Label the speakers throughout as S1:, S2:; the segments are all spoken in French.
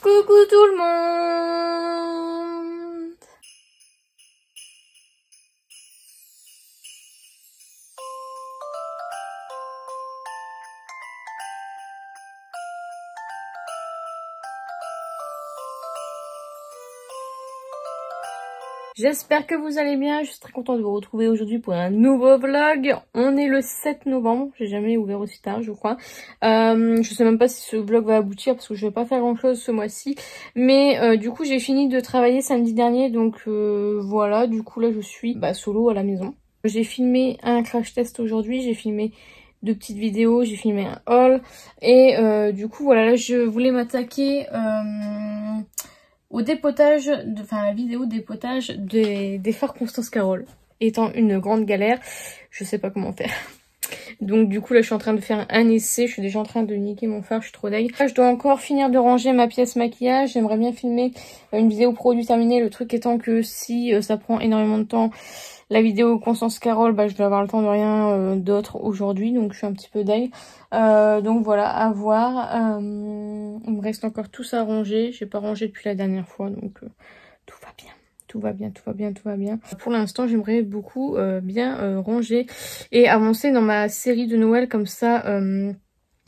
S1: Coucou tout le monde! J'espère que vous allez bien, je suis très contente de vous retrouver aujourd'hui pour un nouveau vlog. On est le 7 novembre, j'ai jamais ouvert aussi tard je crois. Je sais même pas si ce vlog va aboutir parce que je vais pas faire grand chose ce mois-ci. Mais du coup j'ai fini de travailler samedi dernier donc voilà, du coup là je suis solo à la maison. J'ai filmé un crash test aujourd'hui, j'ai filmé 2 petites vidéos, j'ai filmé un haul. Et du coup voilà, là je voulais m'attaquer... au dépotage, la vidéo dépotage des phares Constance Carole. Étant une grande galère, je sais pas comment faire. Donc du coup là je suis en train de faire un essai, je suis déjà en train de niquer mon phare, je suis trop deg. Je dois encore finir de ranger ma pièce maquillage, j'aimerais bien filmer une vidéo produit terminée, le truc étant que si ça prend énormément de temps, la vidéo Constance Carole, je vais avoir le temps de rien d'autre aujourd'hui, donc je suis un petit peu deg. Donc voilà, à voir. Il me reste encore tout ça à ranger, j'ai pas rangé depuis la dernière fois, donc tout va bien. Tout va bien, tout va bien, tout va bien. Pour l'instant, j'aimerais beaucoup bien ranger et avancer dans ma série de Noël comme ça.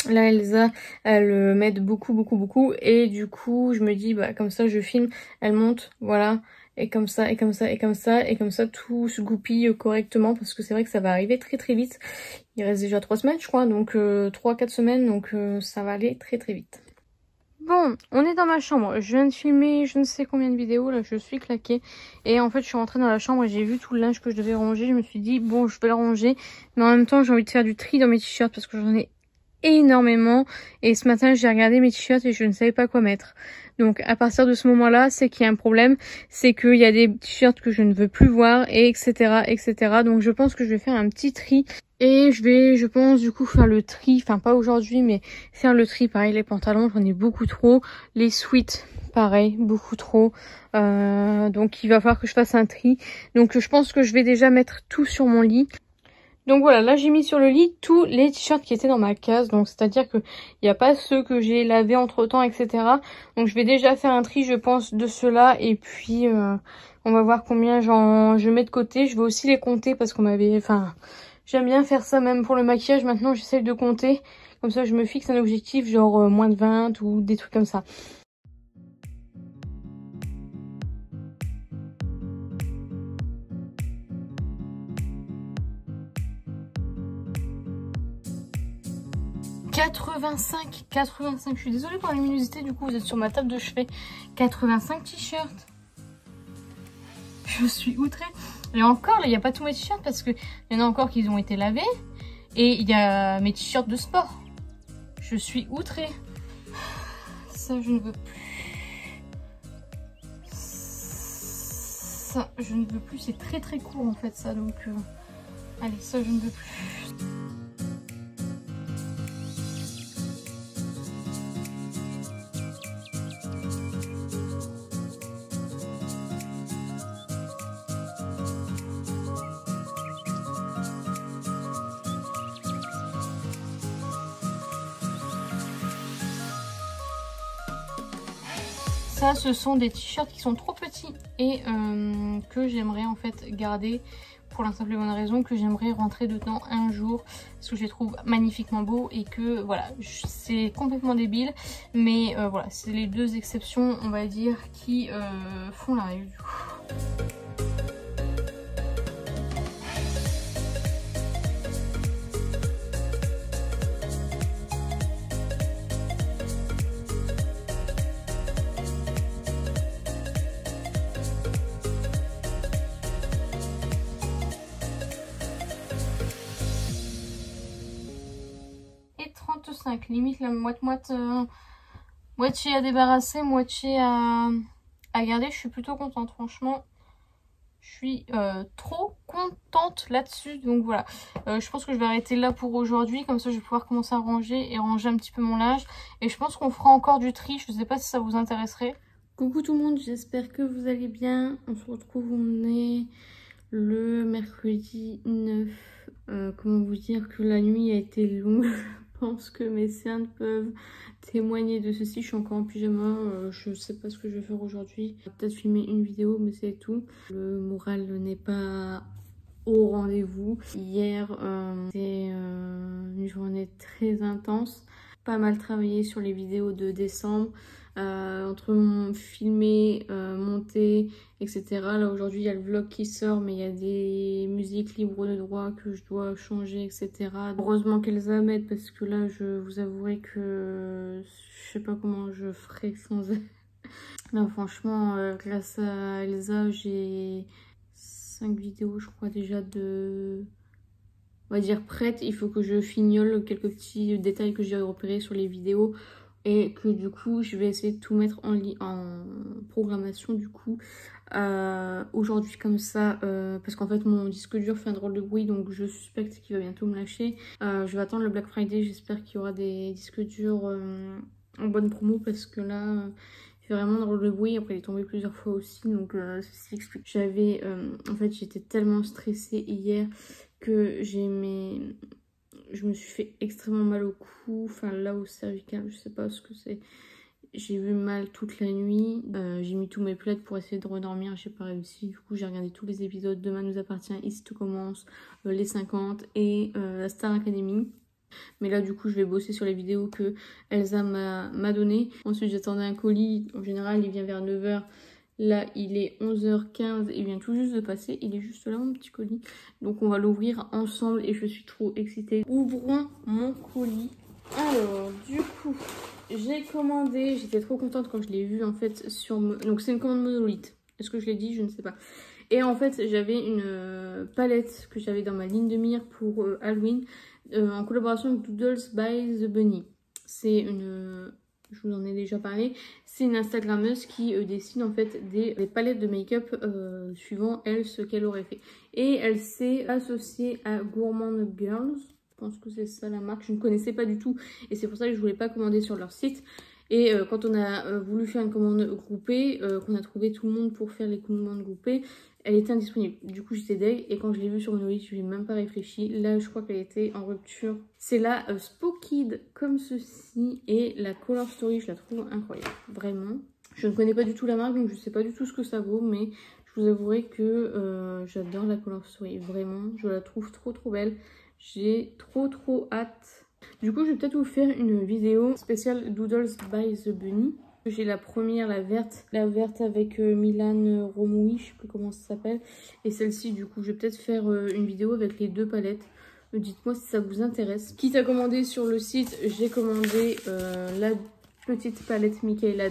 S1: Là, Elsa, elle m'aide beaucoup. Et du coup, je me dis, comme ça, je filme, elle monte, voilà. Et comme ça, et comme ça, et comme ça, et comme ça, tout se goupille correctement. Parce que c'est vrai que ça va arriver très vite. Il reste déjà 3 semaines, je crois. Donc 3-4 semaines, donc ça va aller très vite. Bon, on est dans ma chambre. Je viens de filmer je ne sais combien de vidéos. Là, je suis claquée. Et en fait, je suis rentrée dans la chambre et j'ai vu tout le linge que je devais ranger. Je me suis dit, bon, je vais le ranger. Mais en même temps, j'ai envie de faire du tri dans mes t-shirts parce que j'en ai énormément. Et ce matin, j'ai regardé mes t-shirts et je ne savais pas quoi mettre. Donc, à partir de ce moment-là, c'est qu'il y a un problème. C'est qu'il y a des t-shirts que je ne veux plus voir, et etc. Donc, je pense que je vais faire un petit tri. Et je pense, du coup, faire le tri. Enfin, pas aujourd'hui, mais faire le tri. Pareil, les pantalons, j'en ai beaucoup trop. Les sweats, pareil, beaucoup trop. Donc, il va falloir que je fasse un tri. Donc, je pense que je vais déjà mettre tout sur mon lit. Donc voilà, là j'ai mis sur le lit tous les t-shirts qui étaient dans ma case. Donc c'est-à-dire que il n'y a pas ceux que j'ai lavés entre temps, etc. Donc je vais déjà faire un tri, je pense, de ceux-là. Et puis on va voir combien je mets de côté. Je vais aussi les compter parce qu'on m'avait... j'aime bien faire ça même pour le maquillage. Maintenant j'essaye de compter. Comme ça je me fixe un objectif genre moins de 20 ou des trucs comme ça. 85, je suis désolée pour la luminosité, du coup vous êtes sur ma table de chevet. 85 t-shirts. Je suis outrée. Et encore, là, il n'y a pas tous mes t-shirts parce qu'il y en a encore qui ont été lavés. Et il y a mes t-shirts de sport. Je suis outrée. Ça, je ne veux plus. Ça, je ne veux plus. C'est très court en fait, ça. Donc, allez, ça, je ne veux plus. Ça, ce sont des t-shirts qui sont trop petits et que j'aimerais en fait garder pour la simple et bonne raison que j'aimerais rentrer dedans un jour parce que je les trouve magnifiquement beaux et que voilà, c'est complètement débile, mais voilà, c'est les 2 exceptions on va dire qui font la règle du coup. Limite la moitié à débarrasser, moitié à garder. Je suis plutôt contente, franchement. Je suis trop contente là-dessus. Donc voilà, je pense que je vais arrêter là pour aujourd'hui. Comme ça, je vais pouvoir commencer à ranger et ranger un petit peu mon linge. Et je pense qu'on fera encore du tri. Je ne sais pas si ça vous intéresserait. Coucou tout le monde, j'espère que vous allez bien. On se retrouve, on est le mercredi 9. Comment vous dire que la nuit a été longue. Je pense que mes cernes peuvent témoigner de ceci. Je suis encore en pyjama, je sais pas ce que je vais faire aujourd'hui. Je vais peut-être filmer une vidéo, mais c'est tout. Le moral n'est pas au rendez-vous. Hier, c'était une journée très intense. Pas mal travaillé sur les vidéos de décembre. Entre filmer, monter, etc. Là aujourd'hui il y a le vlog qui sort, mais il y a des musiques libres de droit que je dois changer, etc. Heureusement qu'Elsa m'aide, parce que là je vous avouerai que je sais pas comment je ferais sans elle. Là franchement, grâce à Elsa, j'ai 5 vidéos je crois déjà on va dire prêtes. Il faut que je fignole quelques petits détails que j'ai repérés sur les vidéos. Et que du coup, je vais essayer de tout mettre en programmation du coup. Aujourd'hui comme ça, parce qu'en fait mon disque dur fait un drôle de bruit, donc je suspecte qu'il va bientôt me lâcher. Je vais attendre le Black Friday, j'espère qu'il y aura des disques durs en bonne promo, parce que là, il fait vraiment un drôle de bruit. Après il est tombé plusieurs fois aussi, donc ceci explique. En fait j'étais tellement stressée hier que je me suis fait extrêmement mal au cou, enfin là au cervical, je sais pas ce que c'est. J'ai eu mal toute la nuit, j'ai mis tous mes plaids pour essayer de redormir, j'ai pas réussi. Du coup j'ai regardé tous les épisodes, Demain nous appartient, Ici tout commence, Les 50 et la Star Academy. Mais là du coup je vais bosser sur les vidéos que Elsa m'a données. Ensuite j'attendais un colis, en général il vient vers 9 h. Là, il est 11 h 15, il vient tout juste de passer, il est juste là mon petit colis. Donc on va l'ouvrir ensemble et je suis trop excitée. Ouvrons mon colis. Alors, du coup, j'ai commandé, j'étais trop contente quand je l'ai vu en fait sur... Donc c'est une commande monolithe, est-ce que je l'ai dit? Je ne sais pas. Et en fait, j'avais une palette que j'avais dans ma ligne de mire pour Halloween, en collaboration avec Doodles by the Bunny. C'est une... Je vous en ai déjà parlé. C'est une Instagrammeuse qui dessine en fait des palettes de make-up suivant elle ce qu'elle aurait fait. Et elle s'est associée à Gourmand Girls. Je pense que c'est ça la marque. Je ne connaissais pas du tout et c'est pour ça que je voulais pas commander sur leur site. Et quand on a voulu faire une commande groupée, qu'on a trouvé tout le monde pour faire les commandes groupées, elle était indisponible. Du coup j'étais deg et quand je l'ai vue sur Monolith, je n'ai même pas réfléchi. Là je crois qu'elle était en rupture. C'est la Spookid comme ceci et la Color Story, je la trouve incroyable, vraiment. Je ne connais pas du tout la marque donc je sais pas du tout ce que ça vaut, mais je vous avouerai que j'adore la Color Story, vraiment. Je la trouve trop belle. J'ai trop hâte. Du coup je vais peut-être vous faire une vidéo spéciale Doodles by the Bunny. J'ai la première, la verte avec Milan Romoui, je sais plus comment ça s'appelle. Et celle-ci, du coup, je vais peut-être faire une vidéo avec les deux palettes. Dites-moi si ça vous intéresse. Quitte à commander sur le site, j'ai commandé la petite palette Michaela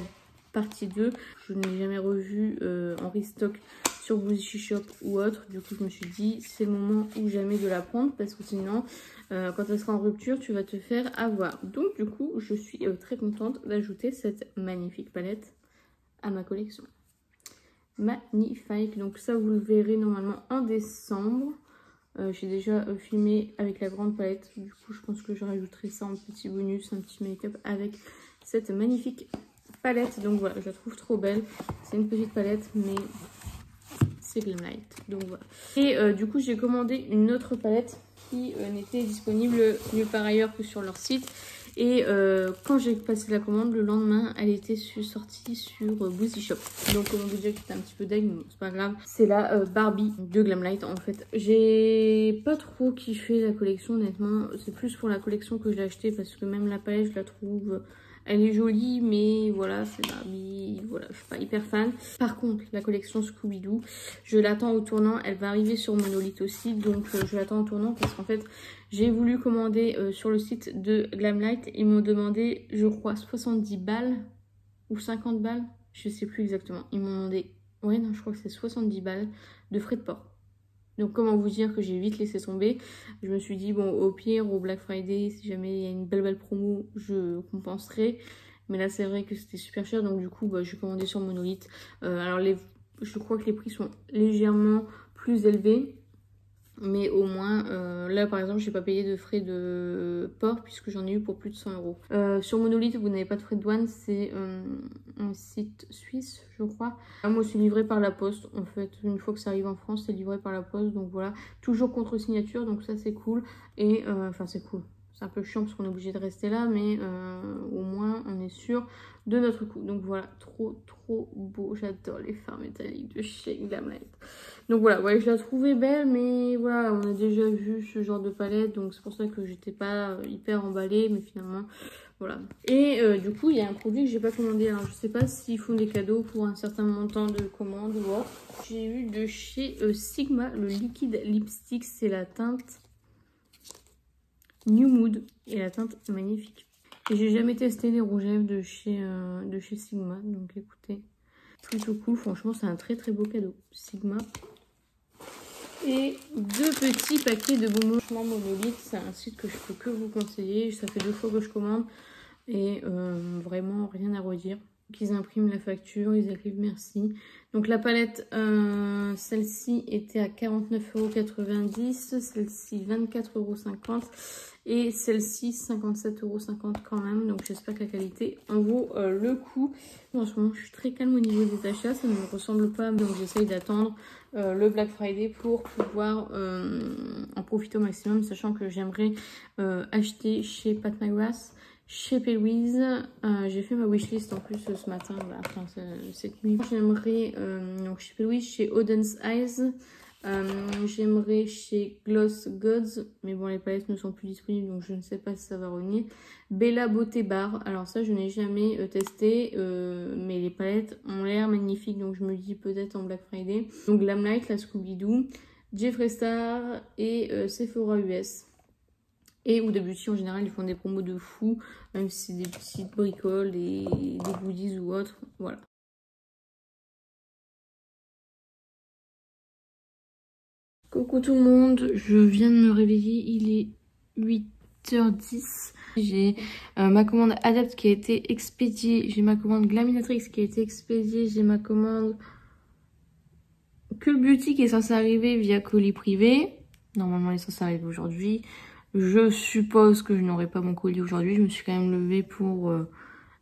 S1: partie 2. Je ne l'ai jamais revue en restock sur Boozy Shop ou autre. Du coup, je me suis dit, c'est le moment ou jamais de la prendre, parce que sinon, quand elle sera en rupture, tu vas te faire avoir. Donc, du coup, je suis très contente d'ajouter cette magnifique palette à ma collection. Magnifique. Donc, ça, vous le verrez normalement en décembre. J'ai déjà filmé avec la grande palette. Du coup, je pense que je rajouterai ça en petit bonus, un petit make-up avec cette magnifique palette. Donc, voilà, je la trouve trop belle. C'est une petite palette, mais... c'est Glamlight, donc voilà. Et du coup j'ai commandé une autre palette qui n'était disponible nulle part ailleurs que sur leur site. Et quand j'ai passé la commande, le lendemain elle était sortie sur Boozy Shop. Donc on vous dit que j'étais un petit peu deg, mais bon, c'est pas grave. C'est la Barbie de Glamlight en fait. J'ai pas trop kiffé la collection honnêtement. C'est plus pour la collection que je l'ai acheté, parce que même la palette je la trouve... elle est jolie, mais voilà, c'est Barbie, voilà, je suis pas hyper fan. Par contre, la collection Scooby-Doo, je l'attends au tournant. Elle va arriver sur Monolith aussi, donc je l'attends au tournant parce qu'en fait, j'ai voulu commander sur le site de Glamlight. Ils m'ont demandé, je crois, 70 balles ou 50 balles, je sais plus exactement. Ils m'ont demandé, ouais, non, je crois que c'est 70 balles de frais de port. Donc comment vous dire que j'ai vite laissé tomber. Je me suis dit bon, au pire au Black Friday, si jamais il y a une belle promo, je compenserai. Mais là c'est vrai que c'était super cher, donc du coup bah, j'ai commandé sur Monolith. Alors je crois que les prix sont légèrement plus élevés. Mais au moins, là par exemple, j'ai pas payé de frais de port puisque j'en ai eu pour plus de 100 €. Sur Monolith, vous n'avez pas de frais de douane, c'est un site suisse, je crois. Moi, c'est livré par la poste. En fait, une fois que ça arrive en France, c'est livré par la poste. Donc voilà, toujours contre signature, donc ça c'est cool. Et enfin, c'est cool. c'est un peu chiant parce qu'on est obligé de rester là, mais au moins on est sûr de notre coup. Donc voilà, trop beau. J'adore les fards métalliques de chez Glamlight. Donc voilà, ouais, je la trouvais belle, mais voilà, on a déjà vu ce genre de palette, donc c'est pour ça que j'étais pas hyper emballée, mais finalement, voilà. Et du coup, il y a un produit que j'ai pas commandé. Alors, je sais pas s'ils font des cadeaux pour un certain montant de commande ou autre. J'ai eu de chez Sigma le liquide lipstick, c'est la teinte New Mood, et la teinte est magnifique. Et j'ai jamais testé les rouges à lèvres de chez Sigma, donc écoutez, plutôt cool. Franchement, c'est un très beau cadeau, Sigma. Et 2 petits paquets de bonbons. Franchement, Monolith, c'est un site que je peux que vous conseiller. Ça fait 2 fois que je commande et vraiment rien à redire. Ils impriment la facture, ils écrivent merci. Donc la palette, celle-ci était à 49,90 €, celle-ci 24,50 € et celle-ci 57,50 € quand même. Donc j'espère que la qualité en vaut le coup. En ce moment je suis très calme au niveau des achats, ça ne me ressemble pas, donc j'essaye d'attendre le Black Friday pour pouvoir en profiter au maximum, sachant que j'aimerais acheter chez Pat McGrath, chez P-Louise. J'ai fait ma wishlist en plus ce matin, là, enfin cette nuit. J'aimerais donc chez P-Louise, chez Auden's Eyes, j'aimerais chez Gloss Gods, mais bon les palettes ne sont plus disponibles donc je ne sais pas si ça va revenir. Bella Beauté Bar, alors ça je n'ai jamais testé, mais les palettes ont l'air magnifiques, donc je me dis peut-être en Black Friday. Donc Glamlight, la Scooby-Doo, Jeffree Star et Sephora US. Et Huda Beauty en général ils font des promos de fou, même si c'est des petites bricoles, des goodies ou autres, voilà. Coucou tout le monde, je viens de me réveiller, il est 8h10. J'ai ma commande Adapt qui a été expédiée, j'ai ma commande Glaminatrix qui a été expédiée, j'ai ma commande Cool Beauty qui est censée arriver via colis privé. Normalement elle est censée arriver aujourd'hui. Je suppose que je n'aurai pas mon colis aujourd'hui, je me suis quand même levée pour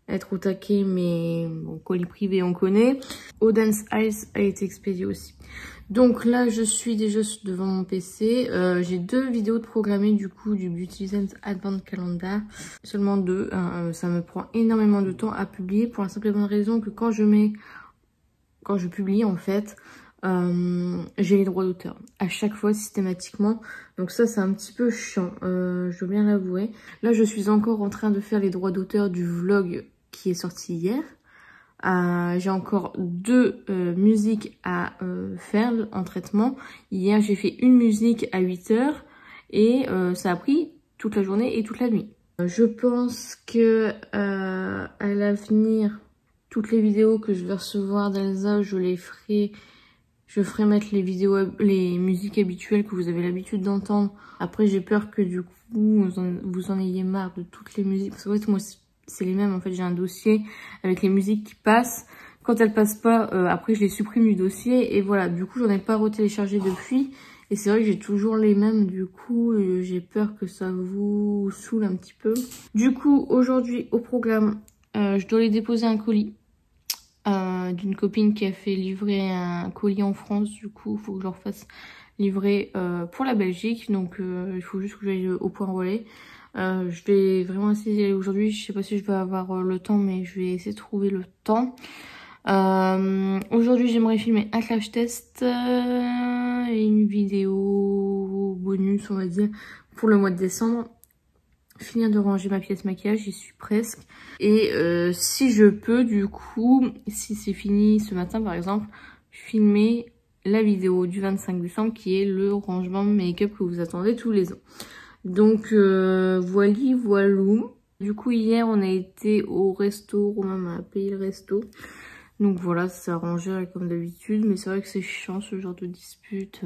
S1: être au taquet, mais bon, colis privé on connaît. Auden's Eyes a été expédié aussi. Donc là je suis déjà devant mon PC, j'ai 2 vidéos de programmées du coup du Beauty Sense Advent Calendar, seulement 2, hein, ça me prend énormément de temps à publier pour la simple et bonne raison que quand je publie en fait, j'ai les droits d'auteur à chaque fois systématiquement, donc ça c'est un petit peu chiant, je dois bien l'avouer. Là je suis encore en train de faire les droits d'auteur du vlog qui est sorti hier. J'ai encore 2 musiques à faire en traitement. Hier j'ai fait une musique à 8 h et ça a pris toute la journée et toute la nuit. Je pense que à l'avenir, toutes les vidéos que je vais recevoir d'Elsa, je ferai mettre les musiques habituelles que vous avez l'habitude d'entendre. Après j'ai peur que du coup vous en ayez marre de toutes les musiques, parce que en fait moi c'est les mêmes. En fait j'ai un dossier avec les musiques qui passent. Quand elles passent pas, après je les supprime du dossier et voilà, du coup j'en ai pas retéléchargé depuis et c'est vrai que j'ai toujours les mêmes, du coup j'ai peur que ça vous saoule un petit peu. Du coup aujourd'hui au programme, je dois aller déposer un colis d'une copine qui a fait livrer un colis en France. Du coup il faut que je leur fasse livrer pour la Belgique, donc il faut juste que j'aille au point relais. Je vais vraiment essayer d'y aller aujourd'hui. Je sais pas si je vais avoir le temps, mais je vais essayer de trouver le temps. Aujourd'hui j'aimerais filmer un crash test et une vidéo bonus on va dire pour le mois de décembre. Finir de ranger ma pièce maquillage, j'y suis presque. Et si je peux du coup, si c'est fini ce matin par exemple, filmer la vidéo du 25 décembre qui est le rangement make-up que vous attendez tous les ans. Donc voilou. Du coup hier on a été au resto, Romain m'a payé le resto. Donc voilà, ça s'est arrangé comme d'habitude, mais c'est vrai que c'est chiant ce genre de dispute.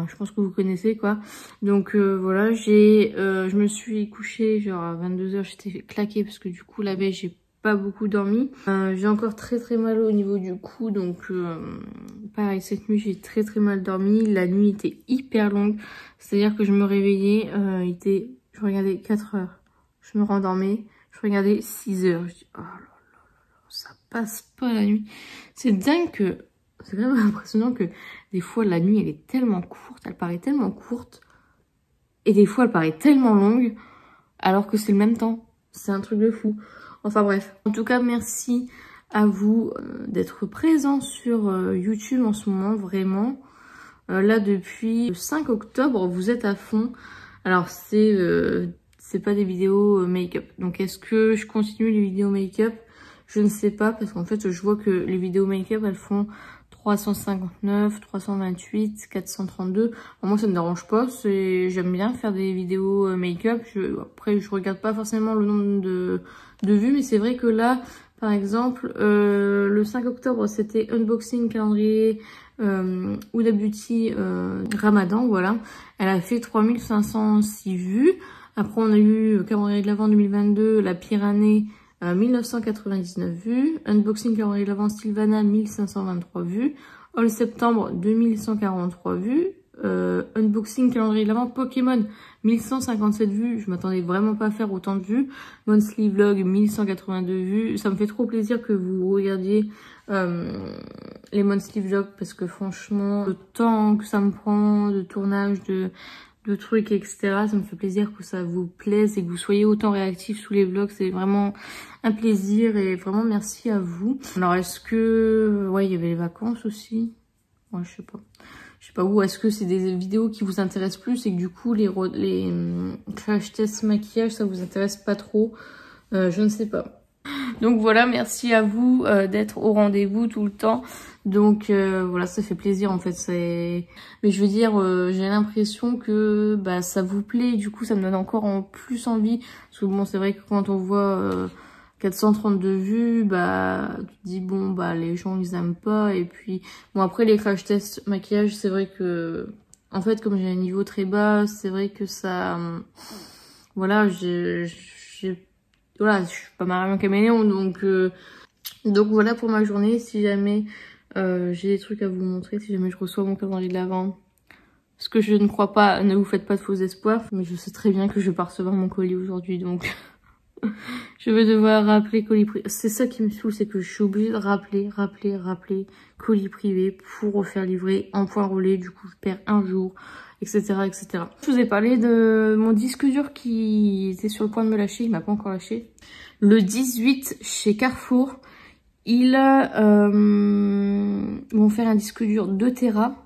S1: Je pense que vous connaissez quoi. Donc voilà, je me suis couchée genre à 22 h, j'étais claquée parce que du coup la veille j'ai pas beaucoup dormi. J'ai encore très mal au niveau du cou, donc pareil cette nuit j'ai très mal dormi. La nuit était hyper longue, c'est à dire que je me réveillais, je regardais 4 heures, je me rendormais, je regardais 6 heures, je dis oh là là, ça passe pas la nuit. C'est dingue que, c'est vraiment impressionnant que des fois la nuit elle est tellement courte, elle paraît tellement courte, et des fois elle paraît tellement longue. alors que c'est le même temps. C'est un truc de fou. Enfin bref. En tout cas, merci à vous d'être présents sur YouTube en ce moment, vraiment. Là, depuis le 5 octobre, vous êtes à fond. Alors, c'est pas des vidéos make-up. Donc, est-ce que je continue les vidéos make-up? Je ne sais pas, parce qu'en fait, je vois que les vidéos make-up, elles font 359, 328, 432. Alors, moi, ça me dérange pas. J'aime bien faire des vidéos make-up. Après, je regarde pas forcément le nombre de vues, mais c'est vrai que là, par exemple, le 5 octobre, c'était unboxing calendrier Huda Beauty Ramadan, voilà. Elle a fait 3506 vues. Après, on a eu calendrier de l'Avent 2022, la pire année, 1999 vues. Unboxing calendrier de l'Avent Sylvana, 1523 vues. All septembre, 2143 vues. Unboxing calendrier de l'Avent Pokémon, 1157 vues. Je m'attendais vraiment pas à faire autant de vues. Monthly vlog, 1182 vues. Ça me fait trop plaisir que vous regardiez les monthly vlogs, parce que franchement, le temps que ça me prend de tournage, de trucs, etc., ça me fait plaisir que ça vous plaise et que vous soyez autant réactifs sous les vlogs. C'est vraiment un plaisir et vraiment merci à vous. Alors, est-ce que... Ouais, il y avait les vacances aussi. Ouais, je sais pas. Je sais pas où. Est-ce que c'est des vidéos qui vous intéressent plus et que du coup, les crash tests maquillage, ça vous intéresse pas trop? Je ne sais pas. Donc voilà, merci à vous d'être au rendez-vous tout le temps. Donc voilà, ça fait plaisir en fait. Mais je veux dire, j'ai l'impression que bah, ça vous plaît. Du coup, ça me donne encore en plus envie. Parce que bon, c'est vrai que quand on voit 432 vues, bah tu te dis bon, bah les gens ils aiment pas. Et puis bon, après les crash tests maquillage, c'est vrai que en fait, comme j'ai un niveau très bas, c'est vrai que ça... Voilà, voilà, je suis pas Marion Caméléon, donc voilà pour ma journée. Si jamais j'ai des trucs à vous montrer, si jamais je reçois mon calendrier de l'Avent, ce que je ne crois pas, ne vous faites pas de faux espoirs, mais je sais très bien que je vais pas recevoir mon colis aujourd'hui, donc je vais devoir rappeler colis privé. C'est ça qui me saoule, c'est que je suis obligée de rappeler colis privé pour refaire livrer en point roulé. Du coup, je perds un jour, etc., etc. Je vous ai parlé de mon disque dur qui était sur le point de me lâcher. Il m'a pas encore lâché. Le 18 chez Carrefour, ils vont faire un disque dur 2 Tera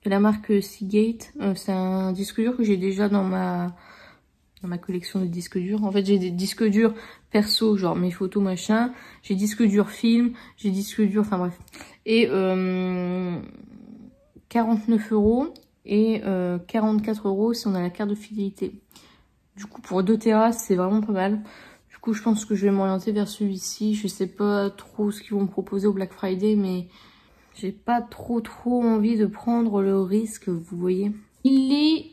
S1: de la marque Seagate. C'est un disque dur que j'ai déjà dans ma collection de disques durs. En fait, j'ai des disques durs perso, genre mes photos, machin. J'ai disques durs film, j'ai disques durs, enfin bref. Et 49 € et 44 € si on a la carte de fidélité. Du coup, pour 2 Tera, c'est vraiment pas mal. Du coup, je pense que je vais m'orienter vers celui-ci. Je sais pas trop ce qu'ils vont me proposer au Black Friday, mais j'ai pas trop envie de prendre le risque, vous voyez. Il est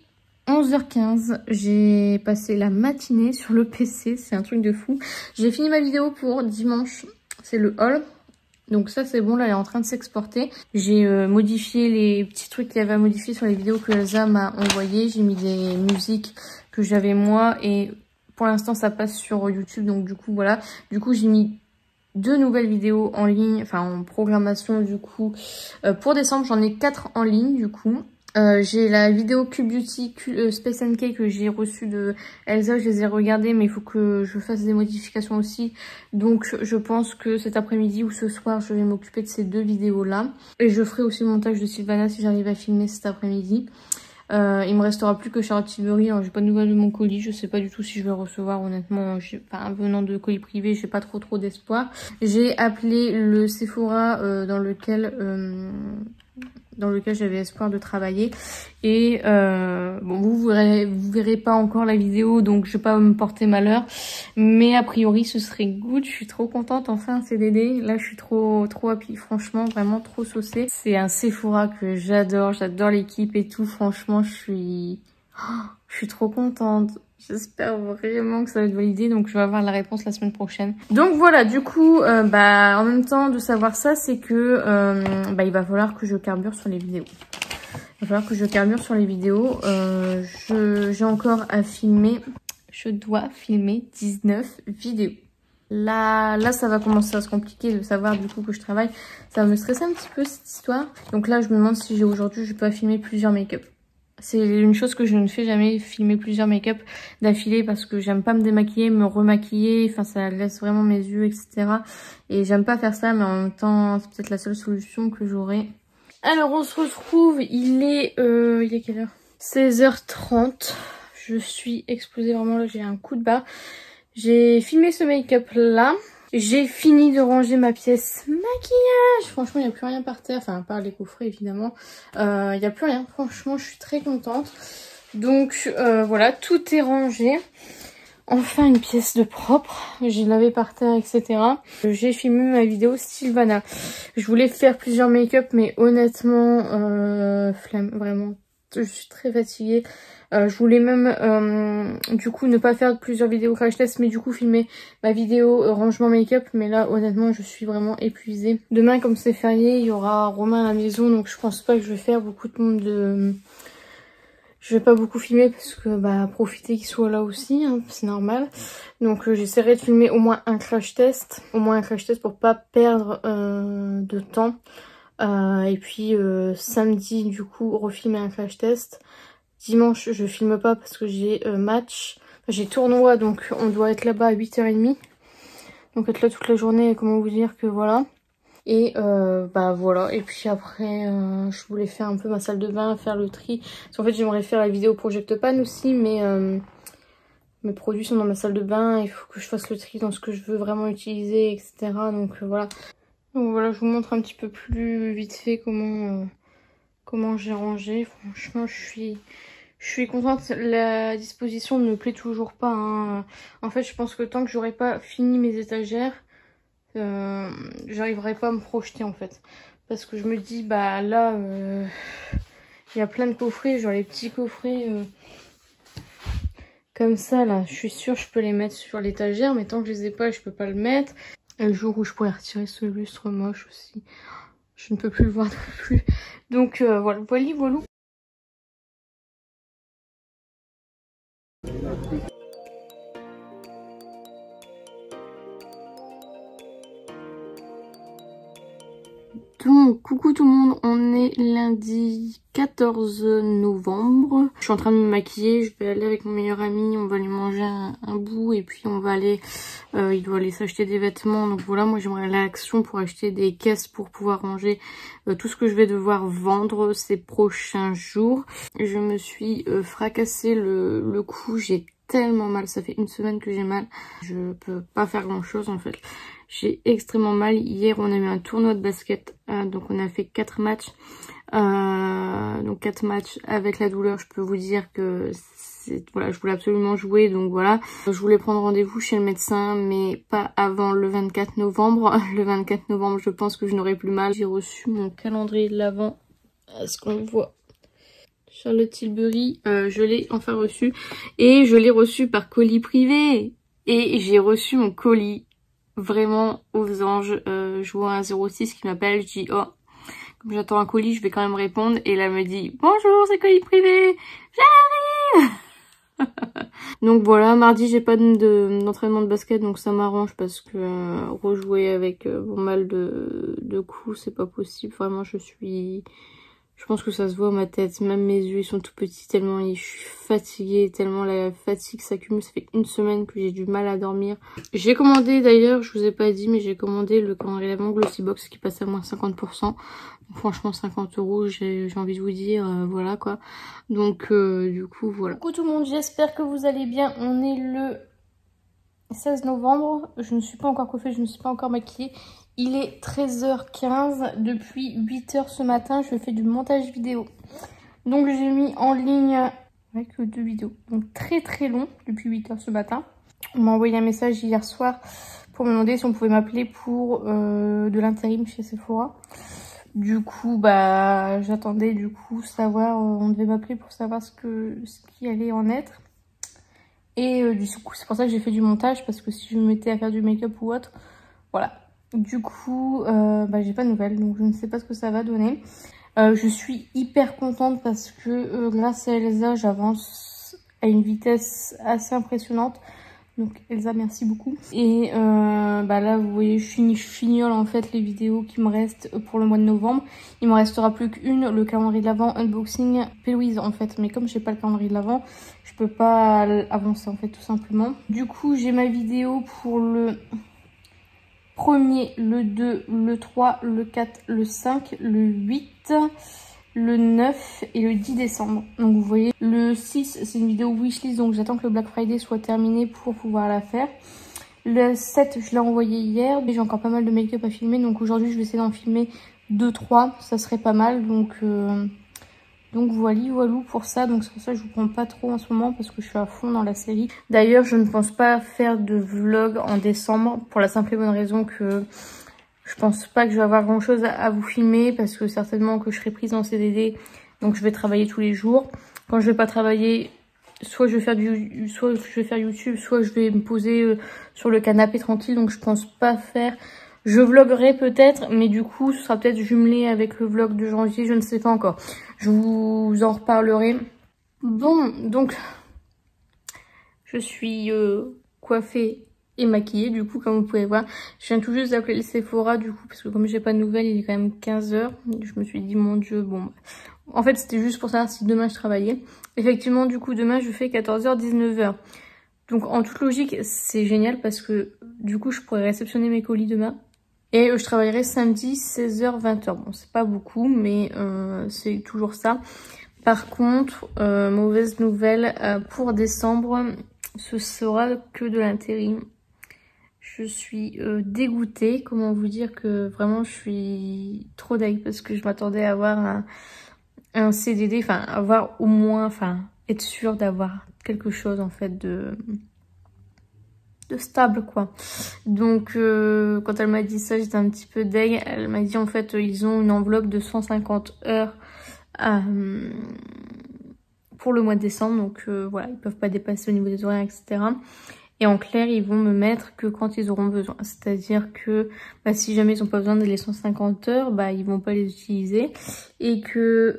S1: 11h15, j'ai passé la matinée sur le PC, c'est un truc de fou. J'ai fini ma vidéo pour dimanche, c'est le haul. Donc ça c'est bon, là elle est en train de s'exporter. J'ai modifié les petits trucs qu'il y avait à modifier sur les vidéos que Elsa m'a envoyées. J'ai mis des musiques que j'avais moi et pour l'instant ça passe sur YouTube. Donc du coup voilà, du coup j'ai mis 2 nouvelles vidéos en ligne, enfin en programmation du coup. Pour décembre j'en ai 4 en ligne du coup. J'ai la vidéo Q-Beauty Space NK que j'ai reçue de Elsa, je les ai regardées mais il faut que je fasse des modifications aussi. Donc je pense que cet après-midi ou ce soir je vais m'occuper de ces 2 vidéos là. Et je ferai aussi le montage de Sylvana si j'arrive à filmer cet après-midi. Il me restera plus que Charlotte Tilbury. Alors j'ai pas de nouvelles de mon colis, je sais pas du tout si je vais le recevoir honnêtement. Enfin, venant de colis privé, j'ai pas trop d'espoir. J'ai appelé le Sephora dans lequel j'avais espoir de travailler. Et bon, vous verrez pas encore la vidéo, donc je vais pas me porter malheur. Mais a priori, ce serait good. Je suis trop contente, enfin un CDD. Là, je suis trop happy. Franchement, vraiment trop saucée. C'est un Sephora que j'adore. J'adore l'équipe et tout. Franchement, je suis trop contente. J'espère vraiment que ça va être validé, donc je vais avoir la réponse la semaine prochaine. Donc voilà, du coup, en même temps de savoir ça, c'est que il va falloir que je carbure sur les vidéos. Il va falloir que je carbure sur les vidéos. J'ai encore à filmer. Je dois filmer 19 vidéos. Là, ça va commencer à se compliquer de savoir du coup que je travaille. Ça va me stresser un petit peu cette histoire. Donc là, je me demande si aujourd'hui, je peux filmer plusieurs make-up. C'est une chose que je ne fais jamais, filmer plusieurs make-up d'affilée parce que j'aime pas me démaquiller, me remaquiller, enfin ça laisse vraiment mes yeux, etc. Et j'aime pas faire ça, mais en même temps c'est peut-être la seule solution que j'aurai. Alors on se retrouve, il est quelle heure? 16h30. Je suis explosée, vraiment là j'ai un coup de barre. J'ai filmé ce make-up là. J'ai fini de ranger ma pièce maquillage. Franchement, il n'y a plus rien par terre. Enfin, à part les coffrets, évidemment. Il n'y a plus rien. Franchement, je suis très contente. Donc, voilà, tout est rangé. Enfin, une pièce de propre. J'ai lavé par terre, etc. J'ai filmé ma vidéo Sylvana. Je voulais faire plusieurs make-up, mais honnêtement, flemme, vraiment. Je suis très fatiguée. Je voulais même du coup ne pas faire plusieurs vidéos crash test, mais du coup filmer ma vidéo rangement make-up. Mais là honnêtement je suis vraiment épuisée. Demain comme c'est férié il y aura Romain à la maison, donc je pense pas que je vais faire beaucoup de monde de... Je vais pas beaucoup filmer parce que bah profiter qu'il soit là aussi, hein, c'est normal. Donc j'essaierai de filmer au moins un crash test. Au moins un crash test pour pas perdre de temps. Et puis samedi du coup refilmer un crash test. Dimanche je filme pas parce que j'ai match, enfin, j'ai tournoi, donc on doit être là-bas à 8h30. Donc être là toute la journée, comment vous dire que voilà. Et bah voilà, et puis après je voulais faire un peu ma salle de bain, faire le tri. Parce qu'en fait j'aimerais faire la vidéo Project Pan aussi, mais mes produits sont dans ma salle de bain, il faut que je fasse le tri dans ce que je veux vraiment utiliser, etc. Donc voilà. Donc voilà, je vous montre un petit peu plus vite fait comment j'ai rangé. Franchement je suis contente, la disposition ne me plaît toujours pas, hein. En fait je pense que tant que j'aurai pas fini mes étagères, j'arriverai pas à me projeter en fait. Parce que je me dis bah là il y a plein de coffrets, genre les petits coffrets comme ça là, je suis sûre que je peux les mettre sur l'étagère, mais tant que je les ai pas je peux pas le mettre. Et le jour où je pourrais retirer ce lustre moche aussi, je ne peux plus le voir non plus. Donc voilà, voilà. Donc, coucou tout le monde, on est lundi 14 novembre. Je suis en train de me maquiller, je vais aller avec mon meilleur ami, on va aller manger un bout et puis on va aller, il doit aller s'acheter des vêtements. Donc voilà, moi j'aimerais aller à Action pour acheter des caisses pour pouvoir ranger tout ce que je vais devoir vendre ces prochains jours. Je me suis fracassé le cou, j'ai tellement mal, ça fait une semaine que j'ai mal. Je peux pas faire grand chose en fait. J'ai extrêmement mal. Hier, on a eu un tournoi de basket. Donc, on a fait 4 matchs. Donc, 4 matchs avec la douleur. Je peux vous dire que voilà, je voulais absolument jouer. Donc, voilà. Je voulais prendre rendez-vous chez le médecin, mais pas avant le 24 novembre. Le 24 novembre, je pense que je n'aurai plus mal. J'ai reçu mon calendrier de l'Avent. Est-ce qu'on voit? Charlotte Tilbury. Je l'ai enfin reçu. Et je l'ai reçu par colis privé. Et j'ai reçu mon colis vraiment aux anges. Je vois un 06 qui m'appelle, je dis oh, comme j'attends un colis je vais quand même répondre, et là elle me dit bonjour c'est colis privé, j'arrive. Donc voilà, mardi j'ai pas d'entraînement de basket, donc ça m'arrange parce que rejouer avec mon mal de cou c'est pas possible. Vraiment je pense que ça se voit à ma tête, même mes yeux ils sont tout petits tellement je suis fatiguée, tellement la fatigue s'accumule. Ça fait une semaine que j'ai du mal à dormir. J'ai commandé d'ailleurs, je vous ai pas dit, mais j'ai commandé le calendrier d'Avent Glossybox qui passe à moins 50%. Donc, franchement 50 €, j'ai envie de vous dire, voilà quoi. Donc du coup voilà. Coucou tout le monde, j'espère que vous allez bien. On est le 16 novembre, je ne suis pas encore coiffée, je ne suis pas encore maquillée. Il est 13h15, depuis 8h ce matin, je fais du montage vidéo. Donc j'ai mis en ligne avec 2 vidéos, donc très très long depuis 8h ce matin. On m'a envoyé un message hier soir pour me demander si on pouvait m'appeler pour de l'intérim chez Sephora. Du coup, bah j'attendais du coup savoir, on devait m'appeler pour savoir ce qui allait en être. Et du coup, c'est pour ça que j'ai fait du montage, parce que si je me mettais à faire du make-up ou autre, voilà. Du coup, bah, j'ai pas de nouvelles, donc je ne sais pas ce que ça va donner. Je suis hyper contente parce que grâce à Elsa, j'avance à une vitesse assez impressionnante. Donc Elsa, merci beaucoup. Et bah là, vous voyez, je fignole en fait les vidéos qui me restent pour le mois de novembre. Il me restera plus qu'une, le calendrier de l'Avent unboxing Pélouise en fait. Mais comme j'ai pas le calendrier de l'Avent, je peux pas avancer en fait tout simplement. Du coup, j'ai ma vidéo pour le 1er, le 2, le 3, le 4, le 5, le 8... le 9 et le 10 décembre. Donc vous voyez, le 6 c'est une vidéo wishlist, donc j'attends que le Black Friday soit terminé pour pouvoir la faire. Le 7 je l'ai envoyé hier, mais j'ai encore pas mal de make-up à filmer, donc aujourd'hui je vais essayer d'en filmer 2-3, ça serait pas mal. Donc voilà pour ça. Donc c'est pour ça que je vous prends pas trop en ce moment parce que je suis à fond dans la série. D'ailleurs je ne pense pas faire de vlog en décembre pour la simple et bonne raison que je pense pas que je vais avoir grand chose à vous filmer parce que certainement que je serai prise en CDD, donc je vais travailler tous les jours. Quand je vais pas travailler, soit je vais faire YouTube, soit je vais me poser sur le canapé tranquille, donc je pense pas faire. Je vloguerai peut-être, mais du coup ce sera peut-être jumelé avec le vlog de janvier, je ne sais pas encore. Je vous en reparlerai. Bon, donc je suis coiffée et maquillée du coup, comme vous pouvez voir. Je viens tout juste d'appeler le Sephora du coup parce que comme j'ai pas de nouvelles, il est quand même 15 h. Je me suis dit mon dieu, bon, en fait c'était juste pour savoir si demain je travaillais. Effectivement du coup demain je fais 14 h 19 h. Donc en toute logique c'est génial parce que du coup je pourrais réceptionner mes colis demain. Et je travaillerai samedi 16 h 20 h. Bon c'est pas beaucoup mais c'est toujours ça. Par contre mauvaise nouvelle, pour décembre ce sera que de l'intérim. Je suis dégoûtée, comment vous dire que vraiment je suis trop deg parce que je m'attendais à avoir un CDD, enfin avoir au moins, enfin être sûre d'avoir quelque chose en fait de stable quoi. Donc quand elle m'a dit ça j'étais un petit peu deg. Elle m'a dit en fait ils ont une enveloppe de 150 heures pour le mois de décembre, donc voilà, ils peuvent pas dépasser au niveau des horaires etc. Et en clair, ils vont me mettre que quand ils auront besoin. C'est-à-dire que bah, si jamais ils n'ont pas besoin de les 150 heures, bah, ils vont pas les utiliser. Et que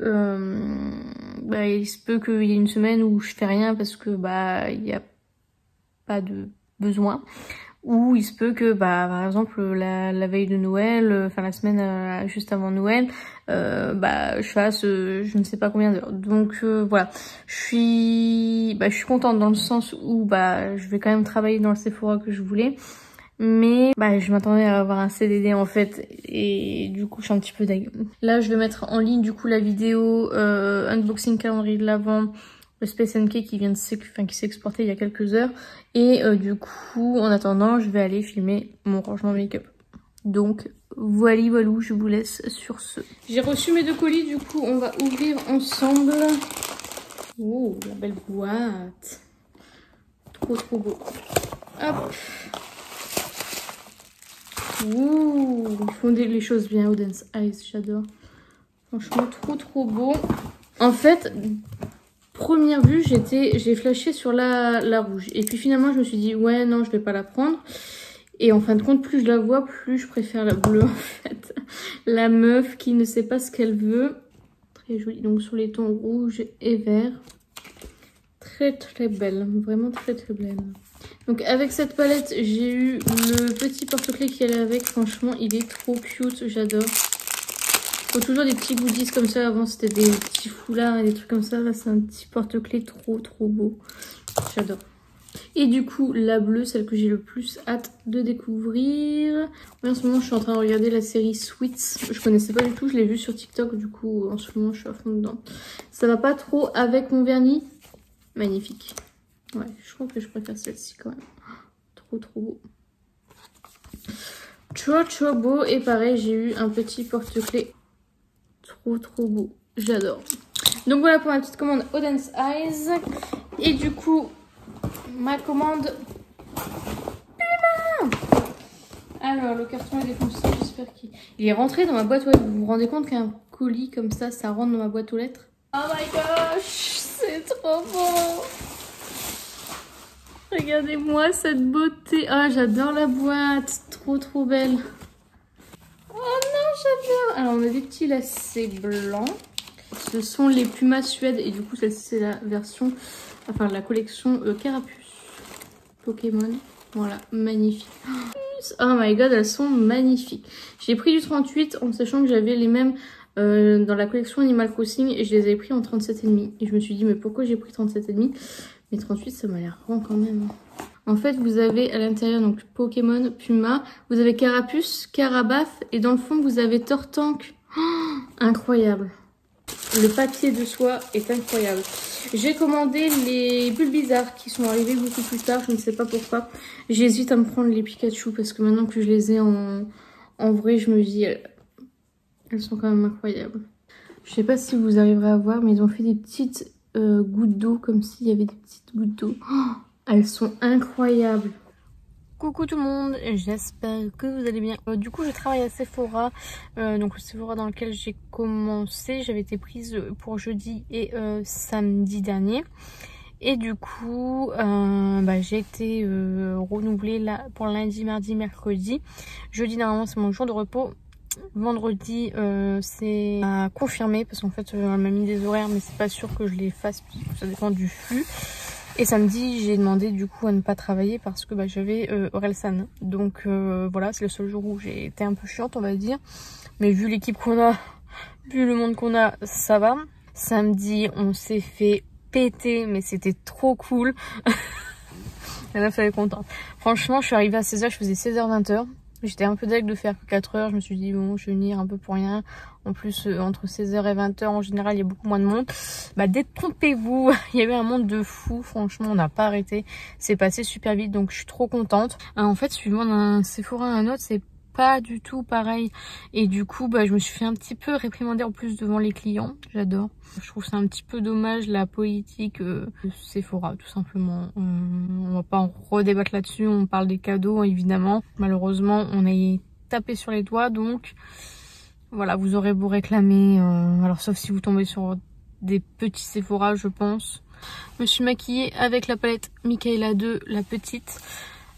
S1: bah, il se peut qu'il y ait une semaine où je fais rien parce que bah il n'y a pas de besoin. Ou il se peut que bah par exemple la veille de Noël, enfin la semaine juste avant Noël, bah je fasse je ne sais pas combien d'heures. Donc voilà, je suis contente dans le sens où bah je vais quand même travailler dans le Sephora que je voulais, mais bah je m'attendais à avoir un CDD en fait et du coup je suis un petit peu deg. Là je vais mettre en ligne du coup la vidéo unboxing calendrier de l'Avent, le Space NK qui vient de qui s'est exporté il y a quelques heures. Et du coup, en attendant, je vais aller filmer mon rangement make-up. Donc, voilà, je vous laisse sur ce. J'ai reçu mes 2 colis, du coup, on va ouvrir ensemble. Oh, la belle boîte. Trop beau. Hop. Ouh, ils font les choses bien, Odense Eyes, j'adore. Franchement, trop beau. En fait... Première vue, j'ai flashé sur la rouge. Et puis finalement, je me suis dit, ouais, non, je vais pas la prendre. Et en fin de compte, plus je la vois, plus je préfère la bleue, en fait. La meuf qui ne sait pas ce qu'elle veut. Très jolie. Donc, sur les tons rouge et vert. Très belle. Vraiment très belle. Donc, avec cette palette, j'ai eu le petit porte-clés qui allait avec. Franchement, il est trop cute. J'adore. Faut toujours des petits goodies comme ça. Avant c'était des petits foulards et des trucs comme ça. Là c'est un petit porte-clés trop beau. J'adore. Et du coup la bleue, celle que j'ai le plus hâte de découvrir. Oui, en ce moment je suis en train de regarder la série Sweets. Je connaissais pas du tout, je l'ai vue sur TikTok. Du coup en ce moment je suis à fond dedans. Ça va pas trop avec mon vernis. Magnifique. Ouais, je crois que je préfère celle-ci quand même. Trop beau. Trop beau. Et pareil, j'ai eu un petit porte-clés trop beau, j'adore. Donc voilà pour ma petite commande Odense Eyes. Et du coup ma commande Puma. Alors le carton est défoncé, j'espère qu'il est rentré dans ma boîte aux lettres. Vous vous rendez compte qu'un colis comme ça rentre dans ma boîte aux lettres? Oh my gosh, c'est trop beau. Regardez-moi cette beauté. Ah, j'adore la boîte, trop belle. Oh non, j'adore. Alors on a des petits lacets blancs. Ce sont les Puma Suède et du coup celle-ci c'est la version, enfin la collection Carapuce. Pokémon. Voilà, magnifique. Oh my god, elles sont magnifiques. J'ai pris du 38 en sachant que j'avais les mêmes dans la collection Animal Crossing et je les avais pris en 37,5. Et je me suis dit, mais pourquoi j'ai pris 37,5? Mais 38, ça m'a l'air grand quand même. En fait, vous avez à l'intérieur donc Pokémon, Puma, vous avez Carapuce, Carabath et dans le fond, vous avez Tortank. Oh, incroyable. Le papier de soie est incroyable. J'ai commandé les Bulbizarre qui sont arrivés beaucoup plus tard, je ne sais pas pourquoi. J'hésite à me prendre les Pikachu parce que maintenant que je les ai en vrai, je me dis, elles sont quand même incroyables. Je sais pas si vous arriverez à voir, mais ils ont fait des petites gouttes d'eau comme s'il y avait des petites gouttes d'eau. Oh, elles sont incroyables. Coucou tout le monde, j'espère que vous allez bien. Du coup je travaille à Sephora, donc le Sephora dans lequel j'ai commencé. J'avais été prise pour jeudi et samedi dernier. Et du coup j'ai été renouvelée là pour lundi, mardi, mercredi. Jeudi normalement c'est mon jour de repos. Vendredi c'est à confirmer parce qu'en fait elle m'a mis des horaires mais c'est pas sûr que je les fasse, ça dépend du flux. Et samedi, j'ai demandé du coup à ne pas travailler parce que j'avais Orelsan. Donc voilà, c'est le seul jour où j'ai été un peu chiante, on va dire. Mais vu l'équipe qu'on a, vu le monde qu'on a, ça va. Samedi, on s'est fait péter, mais c'était trop cool. La meuf, elle est contente. Franchement, je suis arrivée à 16h, je faisais 16h-20h. J'étais un peu deg de faire 4 heures. Je me suis dit, bon, je vais venir un peu pour rien. En plus, entre 16h et 20h, en général, il y a beaucoup moins de monde. Détrompez-vous. Il y avait un monde de fou. Franchement, on n'a pas arrêté. C'est passé super vite, donc je suis trop contente. En fait, suivant d'un Sephora à un autre, c'est pas du tout pareil. Et du coup, je me suis fait un petit peu réprimander en plus devant les clients. J'adore. Je trouve ça un petit peu dommage la politique de Sephora, tout simplement. On va pas en redébattre là-dessus. On parle des cadeaux, évidemment. Malheureusement, on est tapé sur les doigts, donc voilà, vous aurez beau réclamer. Alors, sauf si vous tombez sur des petits Sephora, je pense. Je me suis maquillée avec la palette Michaela 2, la petite.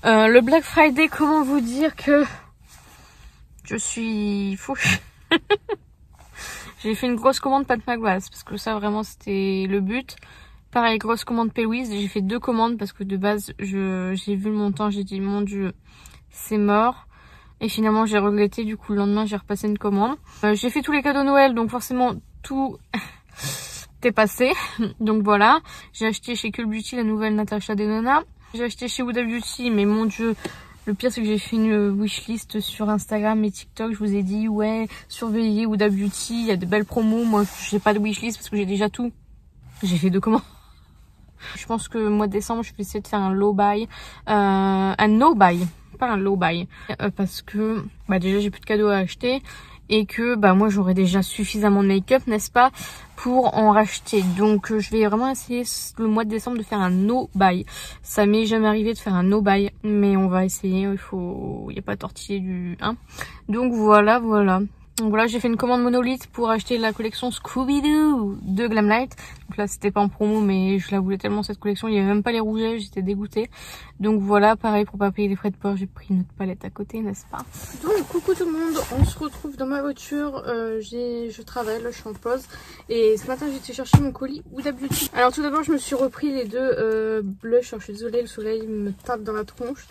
S1: Le Black Friday, comment vous dire que je suis fouche. J'ai fait une grosse commande Pat McGrath parce que ça vraiment c'était le but. Pareil, grosse commande P-Wiz. J'ai fait 2 commandes parce que de base j'ai vu le montant, j'ai dit mon dieu c'est mort. Et finalement j'ai regretté, du coup le lendemain j'ai repassé une commande. J'ai fait tous les cadeaux Noël donc forcément tout est passé. Donc voilà, j'ai acheté chez Cool Beauty la nouvelle Natasha Denona. J'ai acheté chez Huda Beauty mais mon dieu... Le pire, c'est que j'ai fait une wishlist sur Instagram et TikTok. Je vous ai dit, ouais, surveillez Huda Beauty, il y a de belles promos. Moi, j'ai pas de wishlist parce que j'ai déjà tout. J'ai fait 2 commandes. Je pense que mois de décembre, je vais essayer de faire un low buy. Un no buy, pas un low buy. Parce que, déjà, j'ai plus de cadeaux à acheter. Et que, moi, j'aurai déjà suffisamment de make-up, n'est-ce pas, pour en racheter. Donc, je vais vraiment essayer le mois de décembre de faire un no-buy. Ça m'est jamais arrivé de faire un no-buy, mais on va essayer. Il n'y a pas tortiller du... Donc, voilà. Donc voilà, j'ai fait une commande monolithe pour acheter la collection Scooby-Doo de Glamlight. Donc là, c'était pas en promo, mais je la voulais tellement cette collection. Il n'y avait même pas les rougets, j'étais dégoûtée. Donc voilà, pareil, pour pas payer les frais de port, j'ai pris une autre palette à côté, n'est-ce pas? Donc coucou tout le monde, on se retrouve dans ma voiture. Je travaille, là je suis en pause. Et ce matin, j'ai été chercher mon colis Huda Beauty. Alors tout d'abord, je me suis repris les 2 blushs. Alors je suis désolée, le soleil me tape dans la tronche.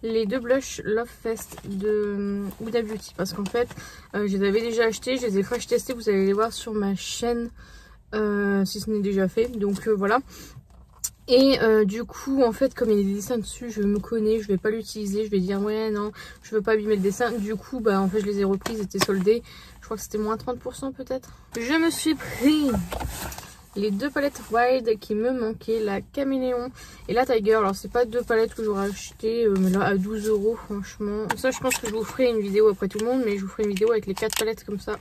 S1: Les 2 blushs Love Fest de Huda Beauty. Parce qu'en fait, je les avais déjà achetés, je les ai crash testés. Vous allez les voir sur ma chaîne si ce n'est déjà fait. Donc voilà. Et du coup, en fait, comme il y a des dessins dessus, je me connais, je vais pas l'utiliser. Je vais dire, ouais, non, je veux pas abîmer le dessin. Du coup, en fait, je les ai reprises, étaient soldées. Je crois que c'était moins 30% peut-être. Je me suis pris les 2 palettes Wild qui me manquaient, la Caméléon et la Tiger. Alors c'est pas 2 palettes que j'aurais acheté, mais là à 12 € franchement. Ça je pense que je vous ferai une vidéo après tout le monde, mais je vous ferai une vidéo avec les 4 palettes comme ça.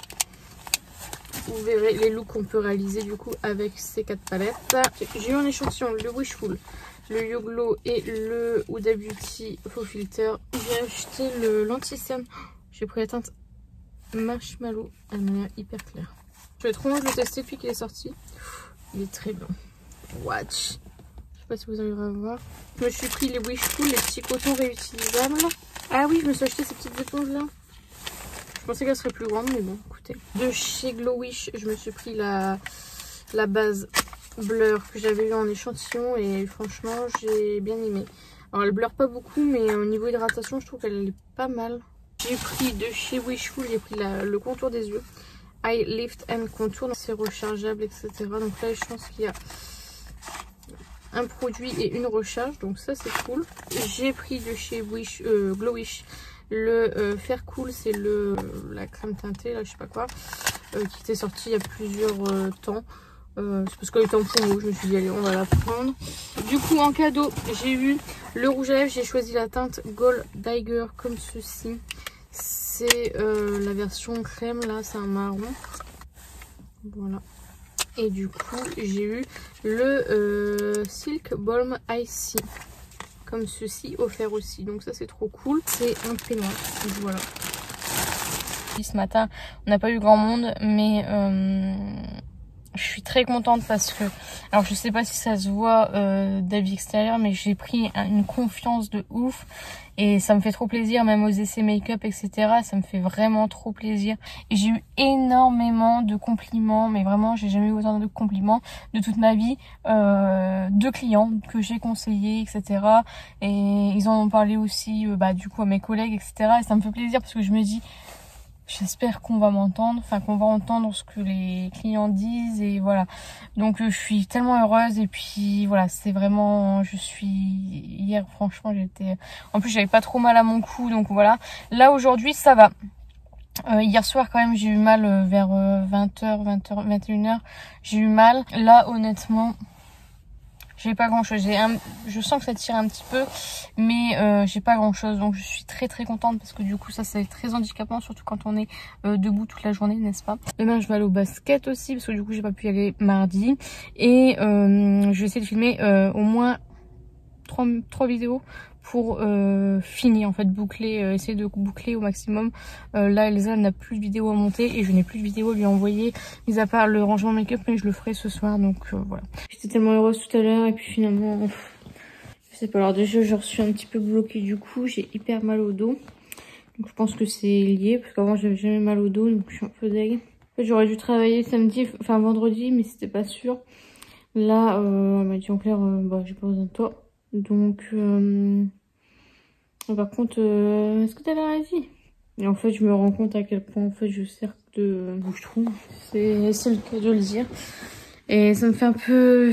S1: Vous verrez les looks qu'on peut réaliser du coup avec ces 4 palettes. J'ai eu en échantillon le Wishful, le You Glow et le Huda Beauty Faux Filter. J'ai acheté le l'anti-cerne. J'ai pris la teinte Marshmallow, elle m'a l'air hyper claire. Je vais trop envie de le tester depuis qu'il est sorti. Il est très bon. Watch. Je sais pas si vous arriverez à voir. Je me suis pris les Wishful, les petits cotons réutilisables. Ah oui, je me suis acheté ces petites éponges là. Je pensais qu'elle serait plus grande, mais bon, écoutez. De chez Glow Wish, je me suis pris la base Blur que j'avais eu en échantillon et franchement, j'ai bien aimé. Alors elle blur pas beaucoup, mais au niveau hydratation, je trouve qu'elle est pas mal. J'ai pris de chez Wishful, j'ai pris le contour des yeux. Eye Lift and Contour, c'est rechargeable, etc. Donc là, je pense qu'il y a un produit et une recharge, donc ça c'est cool. J'ai pris de chez Glowish le Faire Cool, c'est la crème teintée, là je sais pas quoi, qui était sortie il y a plusieurs temps. C'est parce qu'elle était en promo, je me suis dit allez on va la prendre. Du coup en cadeau j'ai eu le rouge à lèvres, j'ai choisi la teinte Gold Digger comme ceci. C'est la version crème, là c'est un marron. Voilà. Et du coup j'ai eu le Silk Balm Icy comme ceci offert aussi. Donc ça c'est trop cool. C'est un peignoir. Voilà. Ce matin on n'a pas eu grand monde, mais je suis très contente parce que, alors je sais pas si ça se voit d'avis extérieur, mais j'ai pris une confiance de ouf et ça me fait trop plaisir, même aux essais make-up, etc. Ça me fait vraiment trop plaisir. Et j'ai eu énormément de compliments, mais vraiment j'ai jamais eu autant de compliments de toute ma vie, de clients que j'ai conseillés, etc. Et ils en ont parlé aussi du coup à mes collègues, etc. Et ça me fait plaisir parce que je me dis, j'espère qu'on va m'entendre, enfin qu'on va entendre ce que les clients disent et voilà. Donc je suis tellement heureuse et puis voilà, c'est vraiment, hier franchement j'étais, en plus j'avais pas trop mal à mon cou donc voilà. Là aujourd'hui ça va. Hier soir quand même j'ai eu mal vers 20h, 21h, j'ai eu mal. Là honnêtement, j'ai pas grand chose, je sens que ça tire un petit peu, mais j'ai pas grand chose, donc je suis très contente parce que du coup ça c'est très handicapant, surtout quand on est debout toute la journée, n'est-ce pas. Demain je vais aller au basket aussi parce que du coup j'ai pas pu y aller mardi et je vais essayer de filmer au moins 3 vidéos pour finir en fait, boucler, essayer de boucler au maximum. Là Elsa n'a plus de vidéos à monter et je n'ai plus de vidéos à lui envoyer, mis à part le rangement make-up, mais je le ferai ce soir, donc voilà. J'étais tellement heureuse tout à l'heure et puis finalement je sais pas, alors déjà je suis un petit peu bloquée, du coup j'ai hyper mal au dos, donc je pense que c'est lié parce qu'avant j'avais jamais mal au dos, donc je suis un peu deg. En fait j'aurais dû travailler samedi, enfin vendredi, mais c'était pas sûr. Là elle m'a dit en clair j'ai pas besoin de toi. Donc, par contre, est-ce que t'as l'allergie? Et en fait, je me rends compte à quel point, en fait, je sers de bouche-trou. C'est le cas de le dire. Et ça me fait un peu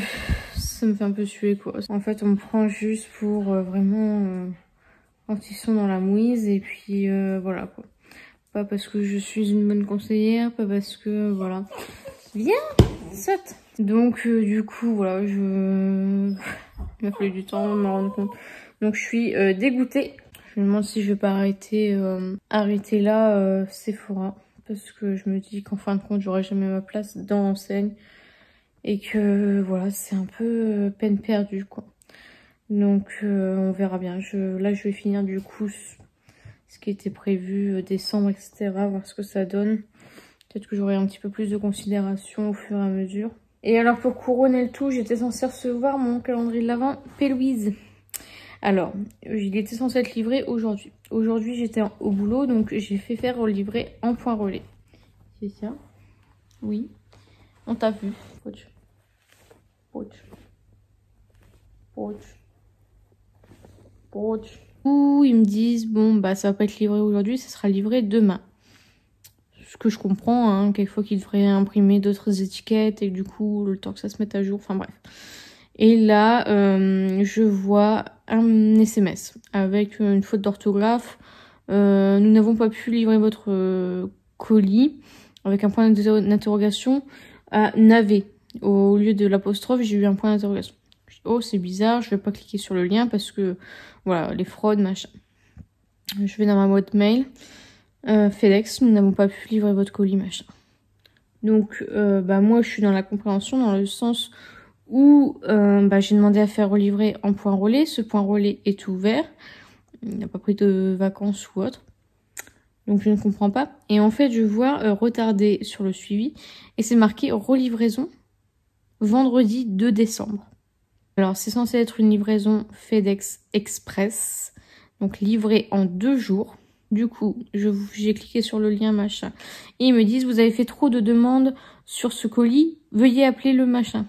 S1: suer, quoi. En fait, on me prend juste pour vraiment quand ils sont dans la mouise. Et puis, voilà, quoi. Pas parce que je suis une bonne conseillère, pas parce que, voilà. Viens, saute. Donc, du coup, voilà, il m'a fallu du temps de me rendre compte. Donc, je suis dégoûtée. Je me demande si je vais pas arrêter là Sephora. Parce que je me dis qu'en fin de compte, j'aurai jamais ma place dans l'enseigne. Et que, voilà, c'est un peu peine perdue, quoi. Donc, on verra bien. Là, je vais finir, du coup, ce qui était prévu, décembre, etc. Voir ce que ça donne. Peut-être que j'aurai un petit peu plus de considération au fur et à mesure. Et alors pour couronner le tout, j'étais censée recevoir mon calendrier de l'Avent P-Louise. Alors, il était censé être livré aujourd'hui. Aujourd'hui, j'étais au boulot, donc j'ai fait faire livrer en point relais. C'est ça? Oui. On t'a vu. Poch. Poch. Poch. Poch. Ouh, ils me disent, bon, ça va pas être livré aujourd'hui, ça sera livré demain. Ce que je comprends, hein, quelquefois qu'ils devraient imprimer d'autres étiquettes et du coup, le temps que ça se mette à jour, enfin bref. Et là, je vois un SMS avec une faute d'orthographe. Nous n'avons pas pu livrer votre colis, avec un point d'interrogation à navet. Au lieu de l'apostrophe, j'ai eu un point d'interrogation. Oh, c'est bizarre, je vais pas cliquer sur le lien parce que, voilà, les fraudes, machin. Je vais dans ma boîte mail. FedEx, nous n'avons pas pu livrer votre colis, machin. Donc, moi, je suis dans la compréhension, dans le sens où j'ai demandé à faire relivrer en point relais. Ce point relais est ouvert. Il n'a pas pris de vacances ou autre. Donc, je ne comprends pas. Et en fait, je vois retardé sur le suivi. Et c'est marqué relivraison vendredi 2 décembre. Alors, c'est censé être une livraison FedEx Express. Donc, livrée en 2 jours. Du coup, j'ai cliqué sur le lien machin. Et ils me disent, vous avez fait trop de demandes sur ce colis, veuillez appeler le machin.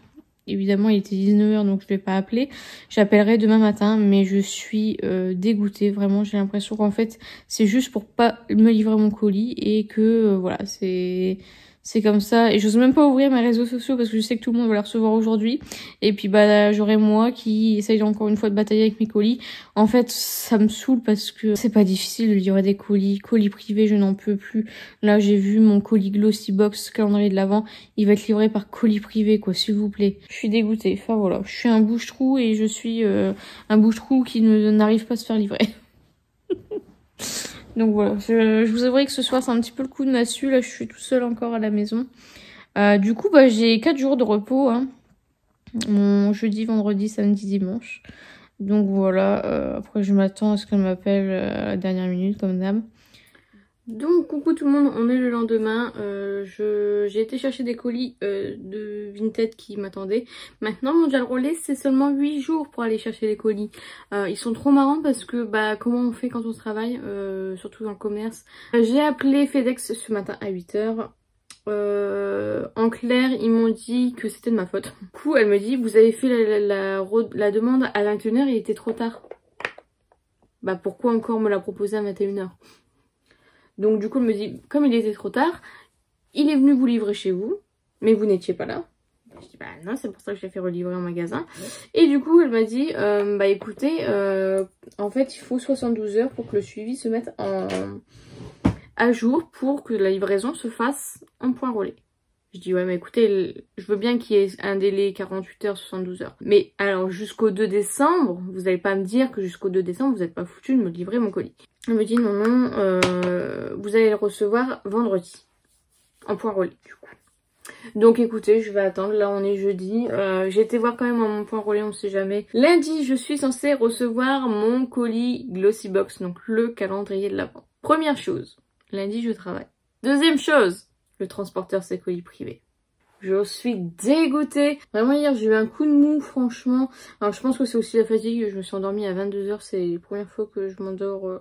S1: évidemment il était 19 h donc je vais pas appeler. J'appellerai demain matin, mais je suis dégoûtée, vraiment. J'ai l'impression qu'en fait c'est juste pour pas me livrer mon colis et que voilà, c'est comme ça. Et j'ose même pas ouvrir mes réseaux sociaux parce que je sais que tout le monde va les recevoir aujourd'hui. Et puis bah j'aurai moi qui essaye encore une fois de batailler avec mes colis. En fait ça me saoule parce que c'est pas difficile de livrer des colis. Colis privés, je n'en peux plus. Là j'ai vu mon colis Glossybox calendrier de l'Avent. Il va être livré par colis privé quoi, s'il vous plaît. Je suis dégoûtée. Enfin voilà, je suis un bouche-trou et je suis un bouche-trou qui n'arrive pas à se faire livrer. Donc voilà, je vous avouerai que ce soir c'est un petit peu le coup de massue, là je suis tout seule encore à la maison. Du coup bah j'ai 4 jours de repos, hein. Mon jeudi, vendredi, samedi, dimanche. Donc voilà, après je m'attends à ce qu'elle m'appelle à la dernière minute comme d'hab. Donc coucou tout le monde, on est le lendemain, j'ai été chercher des colis de Vinted qui m'attendaient. Maintenant Mondial Relais c'est seulement 8 jours pour aller chercher les colis. Ils sont trop marrants parce que bah comment on fait quand on travaille, surtout dans le commerce. J'ai appelé FedEx ce matin à 8 h. En clair ils m'ont dit que c'était de ma faute. Du coup elle me dit vous avez fait la demande à 21 h, il était trop tard. Bah pourquoi encore me la proposer à 21 h? Donc du coup elle me dit comme il était trop tard, il est venu vous livrer chez vous, mais vous n'étiez pas là. Je dis bah non, c'est pour ça que je l'ai fait relivrer en magasin. Et du coup elle m'a dit bah écoutez, en fait il faut 72 heures pour que le suivi se mette à jour pour que la livraison se fasse en point relais. Je dis ouais mais écoutez, je veux bien qu'il y ait un délai 48 heures, 72 heures. Mais alors jusqu'au 2 décembre, vous n'allez pas me dire que jusqu'au 2 décembre vous n'êtes pas foutu de me livrer mon colis. Elle me dit non, vous allez le recevoir vendredi. En point relais du coup. Donc écoutez, je vais attendre, là on est jeudi. J'ai été voir quand même à mon point relais, on sait jamais. Lundi, je suis censée recevoir mon colis Glossybox, donc le calendrier de l'Avent. Première chose, lundi je travaille. Deuxième chose, le transporteur c'est colis privé. Je suis dégoûtée. Vraiment hier j'ai eu un coup de mou franchement. Alors je pense que c'est aussi la fatigue. Je me suis endormie à 22 h. C'est la première fois que je m'endors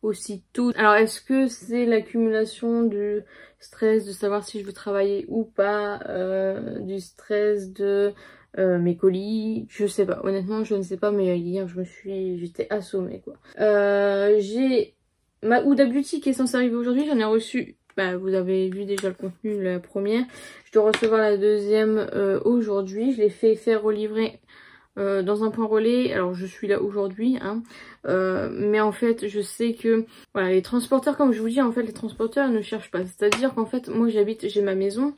S1: aussi tôt. Alors est-ce que c'est l'accumulation du stress de savoir si je veux travailler ou pas, du stress de mes colis, je sais pas. Honnêtement je ne sais pas, mais hier j'étais assommée quoi. J'ai ma Huda Beauty qui est censée arriver aujourd'hui. J'en ai reçu. Bah, vous avez vu déjà le contenu, la première. Je dois recevoir la deuxième aujourd'hui. Je l'ai fait faire relivrer dans un point relais. Alors je suis là aujourd'hui, hein. Mais en fait je sais que voilà, les transporteurs, comme je vous dis, en fait les transporteurs ne cherchent pas. C'est-à-dire qu'en fait moi j'ai ma maison,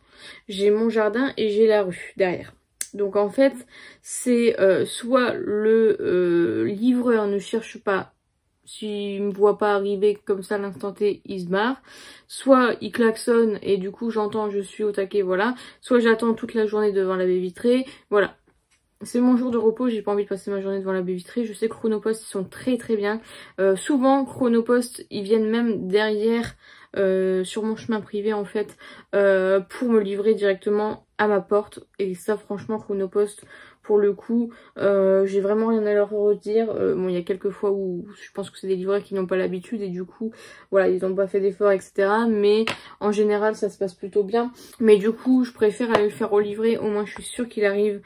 S1: j'ai mon jardin et j'ai la rue derrière. Donc en fait c'est soit le livreur ne cherche pas. S'il me voit pas arriver comme ça à l'instant T, il se barre. Soit il klaxonne et du coup j'entends, je suis au taquet, voilà. Soit j'attends toute la journée devant la baie vitrée, voilà. C'est mon jour de repos, j'ai pas envie de passer ma journée devant la baie vitrée. Je sais que Chronopost ils sont très très bien. Souvent Chronopost ils viennent même derrière sur mon chemin privé en fait pour me livrer directement à ma porte. Et ça franchement Chronopost pour le coup j'ai vraiment rien à leur redire. Bon il y a quelques fois où je pense que c'est des livreurs qui n'ont pas l'habitude et du coup voilà ils n'ont pas fait d'efforts etc. Mais en général ça se passe plutôt bien. Mais du coup je préfère aller le faire relivrer, au moins je suis sûre qu'il arrive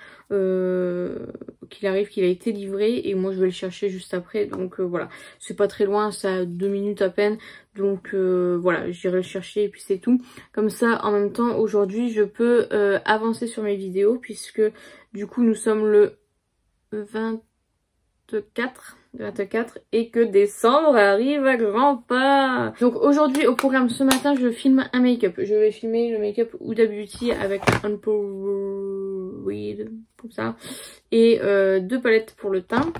S1: qu'il a été livré et moi je vais le chercher juste après. Donc voilà, c'est pas très loin, ça a 2 minutes à peine. Donc voilà, j'irai le chercher et puis c'est tout. Comme ça en même temps aujourd'hui je peux avancer sur mes vidéos puisque du coup nous sommes le 24 et que décembre arrive à grands pas. Donc aujourd'hui au programme ce matin je filme un make-up. Je vais filmer le make-up Huda Beauty avec un Read comme ça et 2 palettes pour le teint.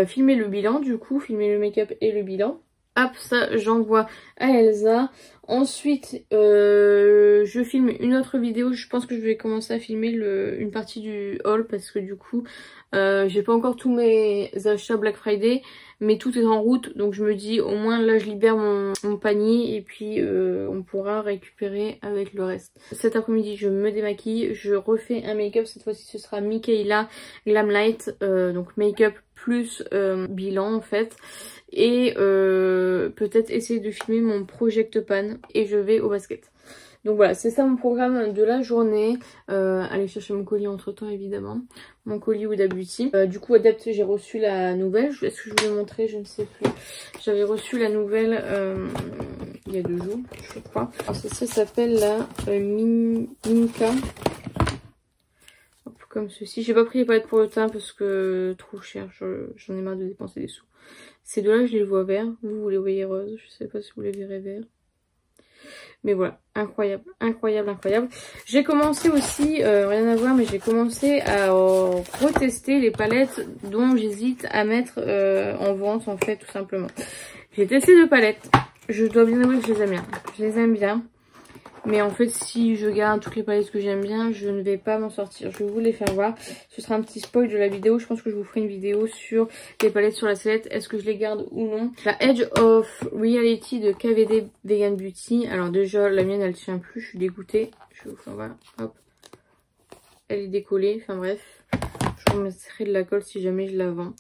S1: Filmer le bilan du coup, filmer le make-up et le bilan. Hop, ça j'envoie à Elsa. Ensuite je filme une autre vidéo. Je pense que je vais commencer à filmer une partie du haul parce que du coup j'ai pas encore tous mes achats Black Friday mais tout est en route, donc je me dis au moins là je libère mon panier et puis on pourra récupérer avec le reste. Cet après-midi je me démaquille, je refais un make-up. Cette fois-ci ce sera Michaela Glamlight, donc make-up plus bilan en fait. et peut-être essayer de filmer mon Project Pan et je vais au basket. Donc voilà, c'est ça mon programme de la journée. Aller chercher mon colis entre temps évidemment. Mon colis Huda Beauty. Du coup, Adept, j'ai reçu la nouvelle. Est-ce que je vous l'ai montré? Je ne sais plus. J'avais reçu la nouvelle il y a 2 jours, je crois. Alors ça s'appelle la Minka. Hop, comme ceci. J'ai pas pris les palettes pour le teint parce que trop cher. J'en ai marre de dépenser des sous. Ces deux-là, je les vois verts. Vous les voyez roses. Je sais pas si vous les verrez verts. Mais voilà, incroyable, incroyable, incroyable. J'ai commencé aussi, rien à voir, mais j'ai commencé à retester les palettes dont j'hésite à mettre en vente, en fait, tout simplement. J'ai testé 2 palettes. Je dois bien avouer que je les aime bien. Je les aime bien. Mais en fait, si je garde toutes les palettes que j'aime bien, je ne vais pas m'en sortir. Je vais vous les faire voir. Ce sera un petit spoil de la vidéo. Je pense que je vous ferai une vidéo sur les palettes sur la sellette. Est-ce que je les garde ou non? La Edge of Reality de KVD Vegan Beauty. Alors déjà, la mienne, elle tient plus. Je suis dégoûtée. Je vais vous faire voir. Hop. Elle est décollée. Enfin bref. Je vous mettrai de la colle si jamais je la vends.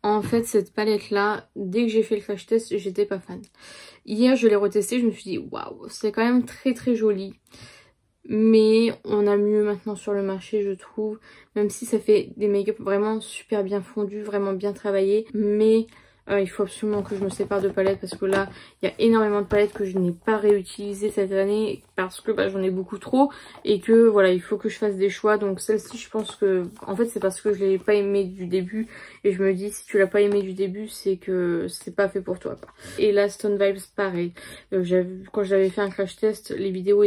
S1: En fait, cette palette-là, dès que j'ai fait le crash test, j'étais pas fan. Hier, je l'ai retestée, je me suis dit, waouh, c'est quand même très très joli. Mais on a mieux maintenant sur le marché, je trouve. Même si ça fait des make-up vraiment super bien fondus, vraiment bien travaillés. Mais il faut absolument que je me sépare de palettes parce que là, il y a énormément de palettes que je n'ai pas réutilisées cette année parce que j'en ai beaucoup trop et que voilà, il faut que je fasse des choix. Donc celle-ci, je pense que en fait, c'est parce que je l'ai pas aimée du début et je me dis si tu l'as pas aimée du début, c'est que c'est pas fait pour toi, quoi. Et la Stone Vibes, pareil. Quand j'avais fait un crash test, les vidéos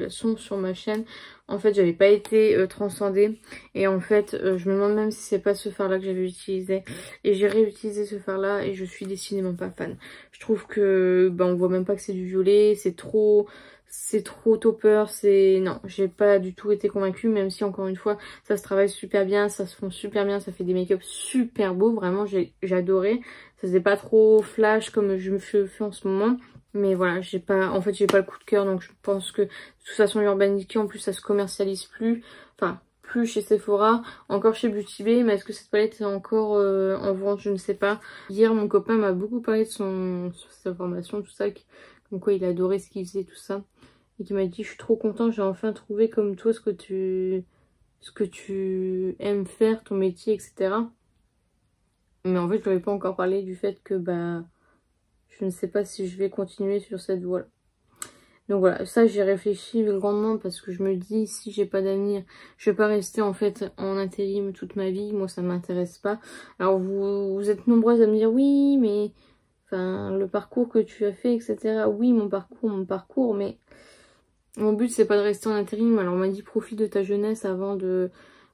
S1: sont sur ma chaîne. En fait, j'avais pas été transcendée. Et en fait, je me demande même si c'est pas ce fard-là que j'avais utilisé. Et j'ai réutilisé ce fard-là et je suis décidément pas fan. Je trouve que, on voit même pas que c'est du violet. C'est trop topper. Non, j'ai pas du tout été convaincue. Même si, encore une fois, ça se travaille super bien. Ça se fond super bien. Ça fait des make-up super beaux. Vraiment, j'ai adoré. Ça faisait pas trop flash comme je me fais en ce moment. Mais voilà, j'ai pas le coup de cœur, donc je pense que de toute façon Urban Decay en plus ça se commercialise plus, enfin plus chez Sephora, encore chez Beauty Bay, mais est-ce que cette palette est encore en vente, je ne sais pas. Hier mon copain m'a beaucoup parlé de sa formation, tout ça, comme quoi il adorait ce qu'il faisait, tout ça, et qui m'a dit je suis trop content, j'ai enfin trouvé comme toi ce que tu aimes faire, ton métier, etc. Mais en fait je lui avais pas encore parlé du fait que je ne sais pas si je vais continuer sur cette voie-là. Donc voilà, ça j'ai réfléchi grandement parce que je me dis si j'ai pas d'avenir, je vais pas rester en fait en intérim toute ma vie. Moi ça m'intéresse pas. Alors vous êtes nombreuses à me dire oui mais enfin le parcours que tu as fait, etc. Oui mon parcours, mais mon but c'est pas de rester en intérim. Alors on m'a dit profite de ta jeunesse avant de...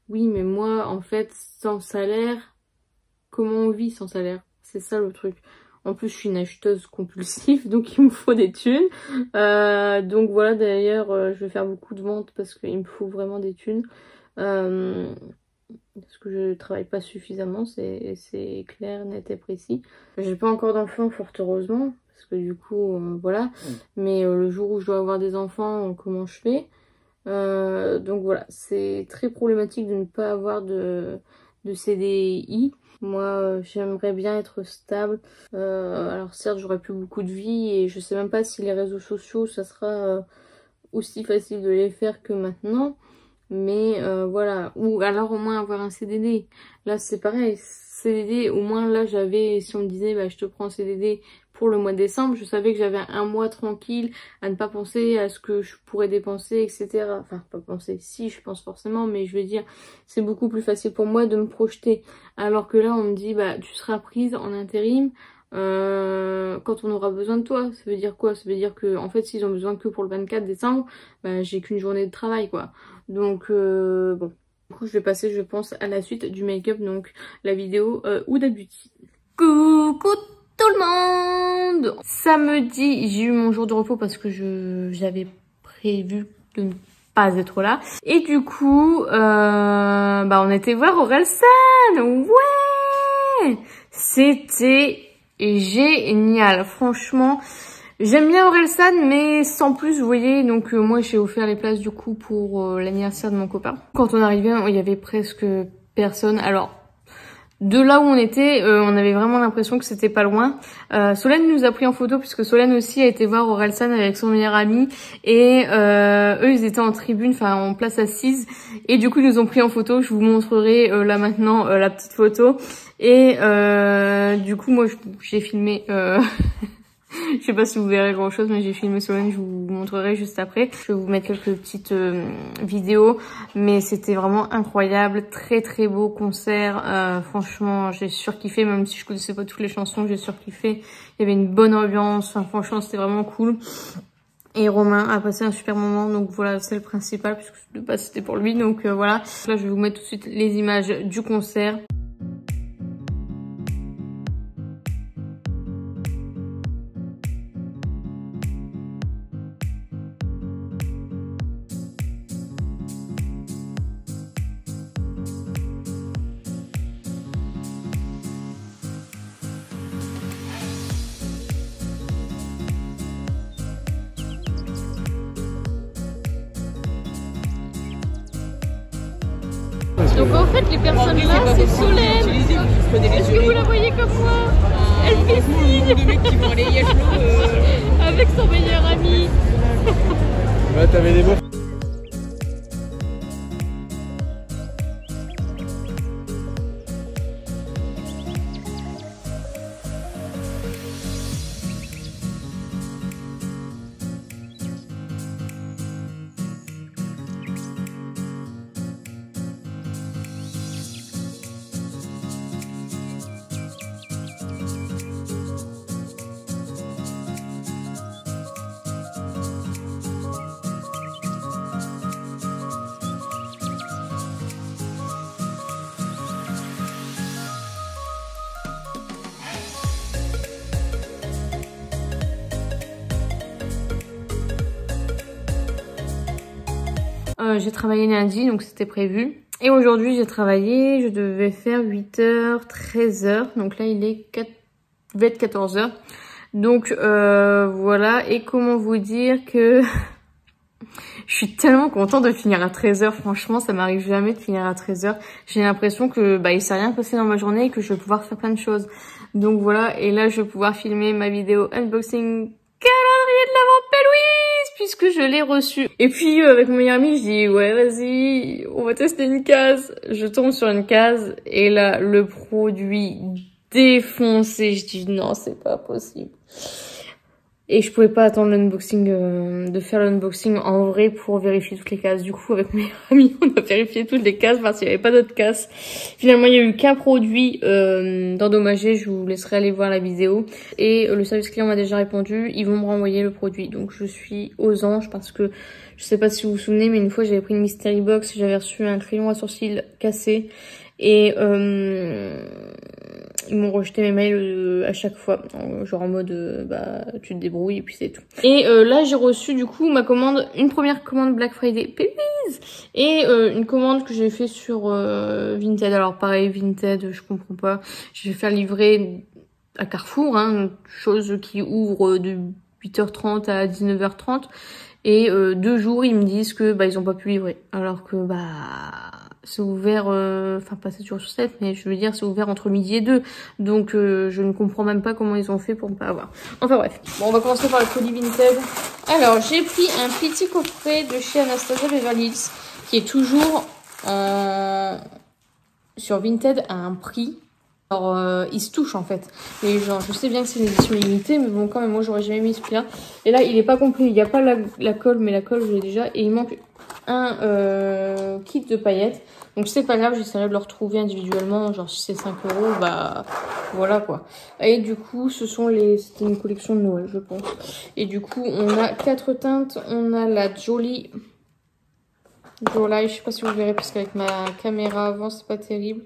S1: Oui mais moi en fait sans salaire, comment on vit sans salaire? C'est ça le truc. En plus, je suis une acheteuse compulsive, donc il me faut des thunes. Donc voilà, d'ailleurs, je vais faire beaucoup de ventes parce qu'il me faut vraiment des thunes. Parce que je travaille pas suffisamment, c'est clair, net et précis. J'ai pas encore d'enfants, fort heureusement, parce que du coup, voilà. Mais le jour où je dois avoir des enfants, comment je fais? Donc voilà, c'est très problématique de ne pas avoir de CDI. Moi, j'aimerais bien être stable. Alors certes, j'aurais plus beaucoup de vie et je sais même pas si les réseaux sociaux, ça sera aussi facile de les faire que maintenant. Mais voilà, ou alors au moins avoir un CDD. Là, c'est pareil, CDD, au moins là, si on me disait, je te prends CDD pour le mois de décembre, je savais que j'avais un mois tranquille à ne pas penser à ce que je pourrais dépenser, etc. Enfin, pas penser, si, je pense forcément, mais je veux dire, c'est beaucoup plus facile pour moi de me projeter. Alors que là, on me dit, tu seras prise en intérim quand on aura besoin de toi. Ça veut dire quoi? Ça veut dire que, en fait, s'ils ont besoin que pour le 24 décembre, j'ai qu'une journée de travail, quoi. Donc, bon. Du coup, je vais passer, je pense, à la suite du make-up, donc la vidéo Huda Beauty. Coucou tout le monde! Samedi, j'ai eu mon jour de repos parce que j'avais prévu de ne pas être là. Et du coup, on était voir Orelsan! Ouais! C'était génial, franchement. J'aime bien Orelsan, mais sans plus, vous voyez. Donc moi, j'ai offert les places du coup pour l'anniversaire de mon copain. Quand on arrivait, il y avait presque personne. Alors, de là où on était, on avait vraiment l'impression que c'était pas loin. Solène nous a pris en photo puisque Solène aussi a été voir Orelsan avec son meilleur ami et eux ils étaient en tribune, enfin en place assise et du coup ils nous ont pris en photo. Je vous montrerai là maintenant la petite photo et du coup moi j'ai filmé je sais pas si vous verrez grand chose, mais j'ai filmé Solène, je vous montrerai juste après. Je vais vous mettre quelques petites vidéos, mais c'était vraiment incroyable, très très beau concert. Franchement, j'ai surkiffé, même si je connaissais pas toutes les chansons, j'ai surkiffé. Il y avait une bonne ambiance, enfin, franchement c'était vraiment cool. Et Romain a passé un super moment, donc voilà, c'est le principal, puisque de base c'était pour lui, donc voilà. Là je vais vous mettre tout de suite les images du concert. Donc en fait les personnes là c'est Solène. Est-ce que vous la voyez comme moi? Elle fait signe avec son meilleur ami.
S2: Bah t'avais des mots.
S1: J'ai travaillé lundi, donc c'était prévu. Et aujourd'hui, j'ai travaillé, je devais faire 8h, 13h. Donc là, il va être 14h. Donc voilà, et comment vous dire que je suis tellement contente de finir à 13h. Franchement, ça m'arrive jamais de finir à 13h. J'ai l'impression que il s'est rien passé dans ma journée et que je vais pouvoir faire plein de choses. Donc voilà, et là, je vais pouvoir filmer ma vidéo unboxing calendrier de l'Avent Pélouise, puisque je l'ai reçu. Et puis avec mon meilleur ami, je dis ouais vas-y, on va tester une case. Je tombe sur une case et là le produit défoncé. Je dis non, c'est pas possible. Et je pouvais pas attendre l'unboxing, de faire l'unboxing en vrai pour vérifier toutes les cases. Du coup, avec mes amis, on a vérifié toutes les cases parce qu'il n'y avait pas d'autres cases. Finalement, il y a eu qu'un produit d'endommagé. Je vous laisserai aller voir la vidéo. Et le service client m'a déjà répondu. Ils vont me renvoyer le produit. Donc, je suis aux anges parce que je sais pas si vous vous souvenez, mais une fois, j'avais pris une mystery box. J'avais reçu un crayon à sourcils cassé. Et ils m'ont rejeté mes mails à chaque fois, genre en mode bah tu te débrouilles et puis c'est tout. Et là j'ai reçu du coup ma commande, une première commande Black Friday, please, et une commande que j'ai fait sur Vinted. Alors pareil, Vinted, je comprends pas. Je vais faire livrer à Carrefour, hein, chose qui ouvre de 8h30 à 19h30. Et 2 jours ils me disent que bah ils ont pas pu livrer, alors que bah c'est ouvert, enfin pas 7 jours sur 7, mais je veux dire c'est ouvert entre midi et 2. Donc je ne comprends même pas comment ils ont fait pour ne pas avoir. Enfin bref, bon on va commencer par le colis Vinted. Alors j'ai pris un petit coffret de chez Anastasia Beverly Hills qui est toujours sur Vinted à un prix. Alors il se touche en fait. Les gens, je sais bien que c'est une édition limitée, mais bon quand même moi j'aurais jamais mis ce prix là. Et là il est pas complet, il n'y a pas la colle, mais la colle je l'ai déjà. Et il manque un kit de paillettes. Donc c'est pas grave, j'essaierai de le retrouver individuellement. Genre si c'est 5 €, bah voilà quoi. Et du coup c'était une collection de Noël je pense. Et du coup on a 4 teintes. On a la Jolie, je sais pas si vous verrez parce qu'avec ma caméra avant c'est pas terrible.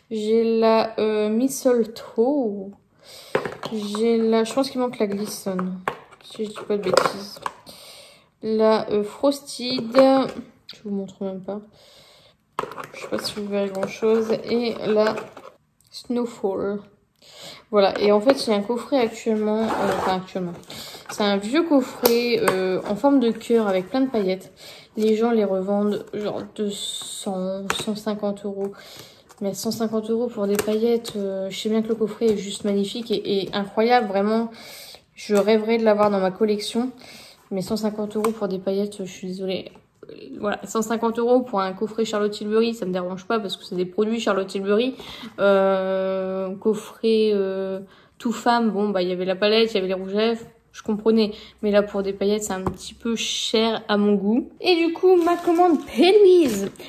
S1: J'ai la Mistletoe. J'ai la, je pense qu'il manque la Glisten, si je dis pas de bêtises. La Frosted, je vous montre même pas. Je sais pas si vous verrez grand chose. Et la Snowfall. Voilà, et en fait il y a un coffret actuellement, enfin actuellement, c'est un vieux coffret en forme de cœur avec plein de paillettes. Les gens les revendent genre 200, 150 €. Mais 150 € pour des paillettes, je sais bien que le coffret est juste magnifique et incroyable, vraiment. Je rêverais de l'avoir dans ma collection. Mais 150 € pour des paillettes, je suis désolée. Voilà, 150 € pour un coffret Charlotte Tilbury, ça me dérange pas parce que c'est des produits Charlotte Tilbury. Coffret tout femme, bon bah il y avait la palette, il y avait les rouges à lèvres, je comprenais. Mais là pour des paillettes, c'est un petit peu cher à mon goût. Et du coup, ma commande P.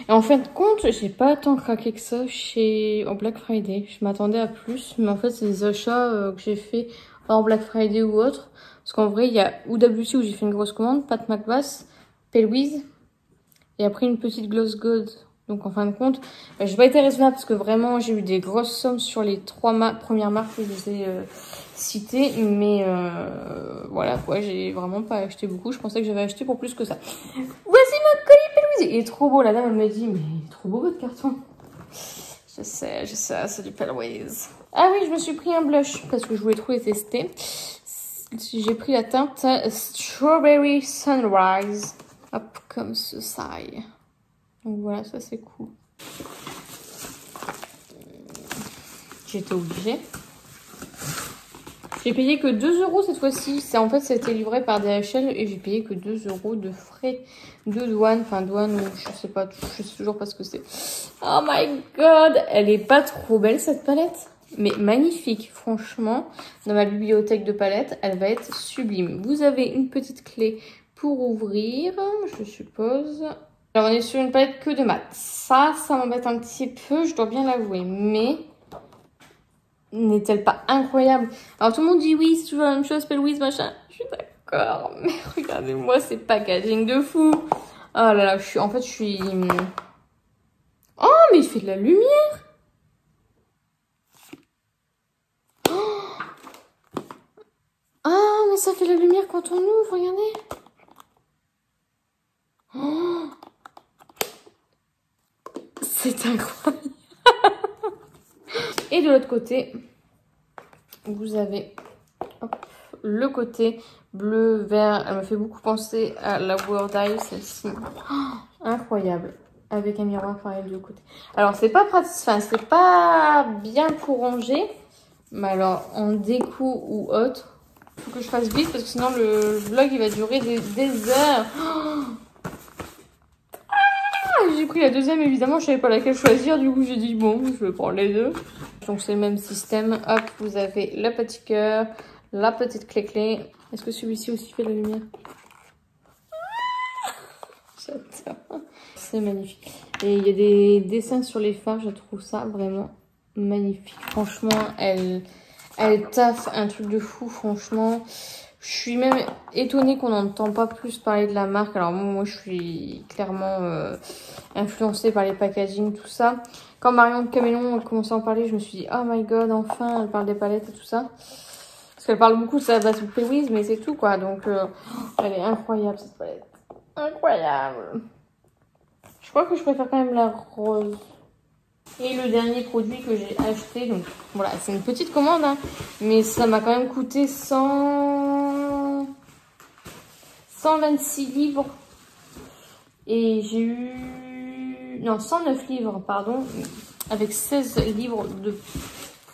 S1: Et en fin de compte, j'ai pas tant craqué que ça en Black Friday. Je m'attendais à plus, mais en fait c'est des achats que j'ai fait hors Black Friday ou autre. Parce qu'en vrai, il y a Huda Beauty où j'ai fait une grosse commande, Pat McGrath, P. Et après une petite Gloss Gold. Donc en fin de compte, j'ai pas été raisonnable parce que vraiment j'ai eu des grosses sommes sur les 3 premières marques que je vous ai citées. Mais voilà quoi, j'ai vraiment pas acheté beaucoup. Je pensais que j'avais acheté pour plus que ça. Voici mon colis P. Il est trop beau, la dame elle me dit, mais il est trop beau votre carton. Je sais, c'est du P. Ah oui, je me suis pris un blush parce que je voulais trop les tester. J'ai pris la teinte Strawberry Sunrise. Hop, comme ceci. Donc voilà, ça c'est cool. J'étais obligée. J'ai payé que 2 € cette fois-ci. En fait, ça a été livré par DHL et j'ai payé que 2 € de frais de douane. Enfin, douane, je sais pas, je sais toujours pas ce que c'est. Oh my god, elle est pas trop belle cette palette, mais magnifique. Franchement, dans ma bibliothèque de palettes, elle va être sublime. Vous avez une petite clé pour ouvrir, je suppose. Alors, on est sur une palette que de mat. Ça m'embête un petit peu, je dois bien l'avouer. Mais n'est-elle pas incroyable? Alors, tout le monde dit oui, c'est toujours la même chose, P. machin. Je suis d'accord, mais regardez-moi ces packaging de fou. Oh là là, en fait, je suis... Oh, mais il fait de la lumière. Oh. Ah, mais ça fait de la lumière quand on ouvre, regardez. Oh. C'est incroyable. Et de l'autre côté, vous avez hop, le côté bleu, vert. Elle me fait beaucoup penser à la World Eye, celle-ci. Oh, incroyable. Avec un miroir pareil de côté. Alors, c'est pas pratique, enfin, c'est pas bien pour ranger. Mais alors, en déco ou autre, faut que je fasse vite parce que sinon le vlog il va durer des heures. Oh, j'ai pris la deuxième, évidemment, je savais pas laquelle choisir. Du coup, j'ai dit, bon, je vais prendre les deux. Donc, c'est le même système. Hop, vous avez le petit cœur, la petite clé. Est-ce que celui-ci aussi fait la lumière? J'adore. C'est magnifique. Et il y a des dessins sur les fards, je trouve ça vraiment magnifique. Franchement, elle taffe un truc de fou, franchement. Je suis même étonnée qu'on n'entend pas plus parler de la marque. Alors moi je suis clairement influencée par les packaging, tout ça. Quand Marion Camelon a commencé à en parler, je me suis dit, oh my god, enfin, elle parle des palettes et tout ça. Parce qu'elle parle beaucoup de sa base P. mais c'est tout quoi. Donc elle est incroyable cette palette. Incroyable. Je crois que je préfère quand même la rose. Et le dernier produit que j'ai acheté, donc voilà, c'est une petite commande, hein, mais ça m'a quand même coûté 126 livres. Et j'ai eu... Non, 109 livres, pardon, avec 16 livres de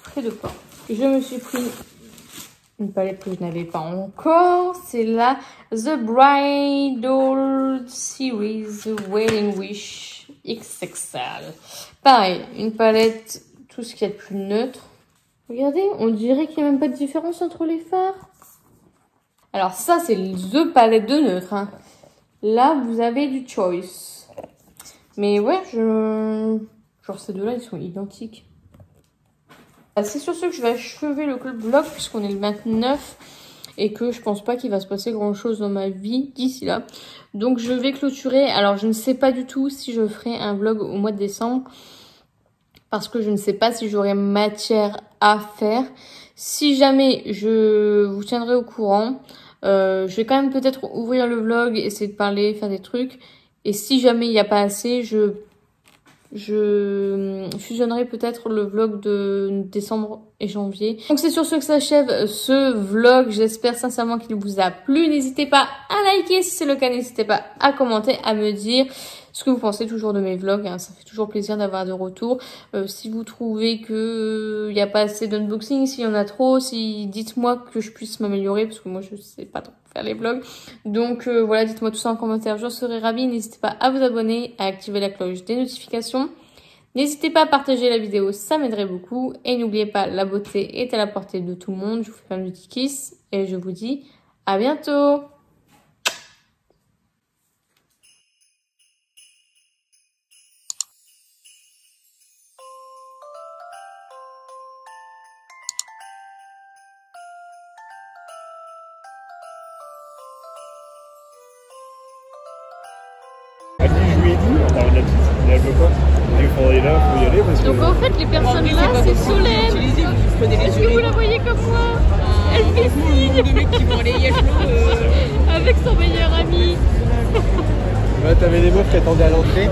S1: frais de port. Je me suis pris une palette que je n'avais pas encore. C'est la The Bridal Series Wedding Wish XXL. Pareil, une palette, tout ce qu'il y a de plus neutre. Regardez, on dirait qu'il n'y a même pas de différence entre les fards. Alors ça, c'est The palette de neutre. Hein. Là, vous avez du choice. Mais ouais, genre ces deux-là, ils sont identiques. C'est sur ce que je vais achever le vlog puisqu'on est le 29 et que je pense pas qu'il va se passer grand chose dans ma vie d'ici là. Donc je vais clôturer. Alors je ne sais pas du tout si je ferai un vlog au mois de décembre parce que je ne sais pas si j'aurai matière à faire. Si jamais, je vous tiendrai au courant. Je vais quand même peut-être ouvrir le vlog, essayer de parler, faire des trucs. Et si jamais il n'y a pas assez, je Je fusionnerai peut-être le vlog de décembre et janvier. Donc c'est sur ce que s'achève ce vlog. J'espère sincèrement qu'il vous a plu. N'hésitez pas à liker si c'est le cas. N'hésitez pas à commenter, à me dire ce que vous pensez toujours de mes vlogs. Hein. Ça fait toujours plaisir d'avoir des retours. Si vous trouvez que il n'y a pas assez d'unboxing, s'il y en a trop, dites-moi que je puisse m'améliorer parce que moi je sais pas trop faire les vlogs. Donc voilà, dites-moi tout ça en commentaire. Je serai ravie. N'hésitez pas à vous abonner, à activer la cloche des notifications. N'hésitez pas à partager la vidéo, ça m'aiderait beaucoup. Et n'oubliez pas, la beauté est à la portée de tout le monde. Je vous fais plein de petits kiss et je vous dis à bientôt.
S2: Je lui ai dit, on parlait de la petite, mais elle veut pas. Il faudrait là, faut y aller parce que...
S1: Donc en fait les personnes là c'est Solène. Est-ce que vous la voyez comme moi? Elle fait signe de mecs qui vont aller avec son meilleur ami.
S2: Là t'avais des meufs qui attendaient à l'entrée.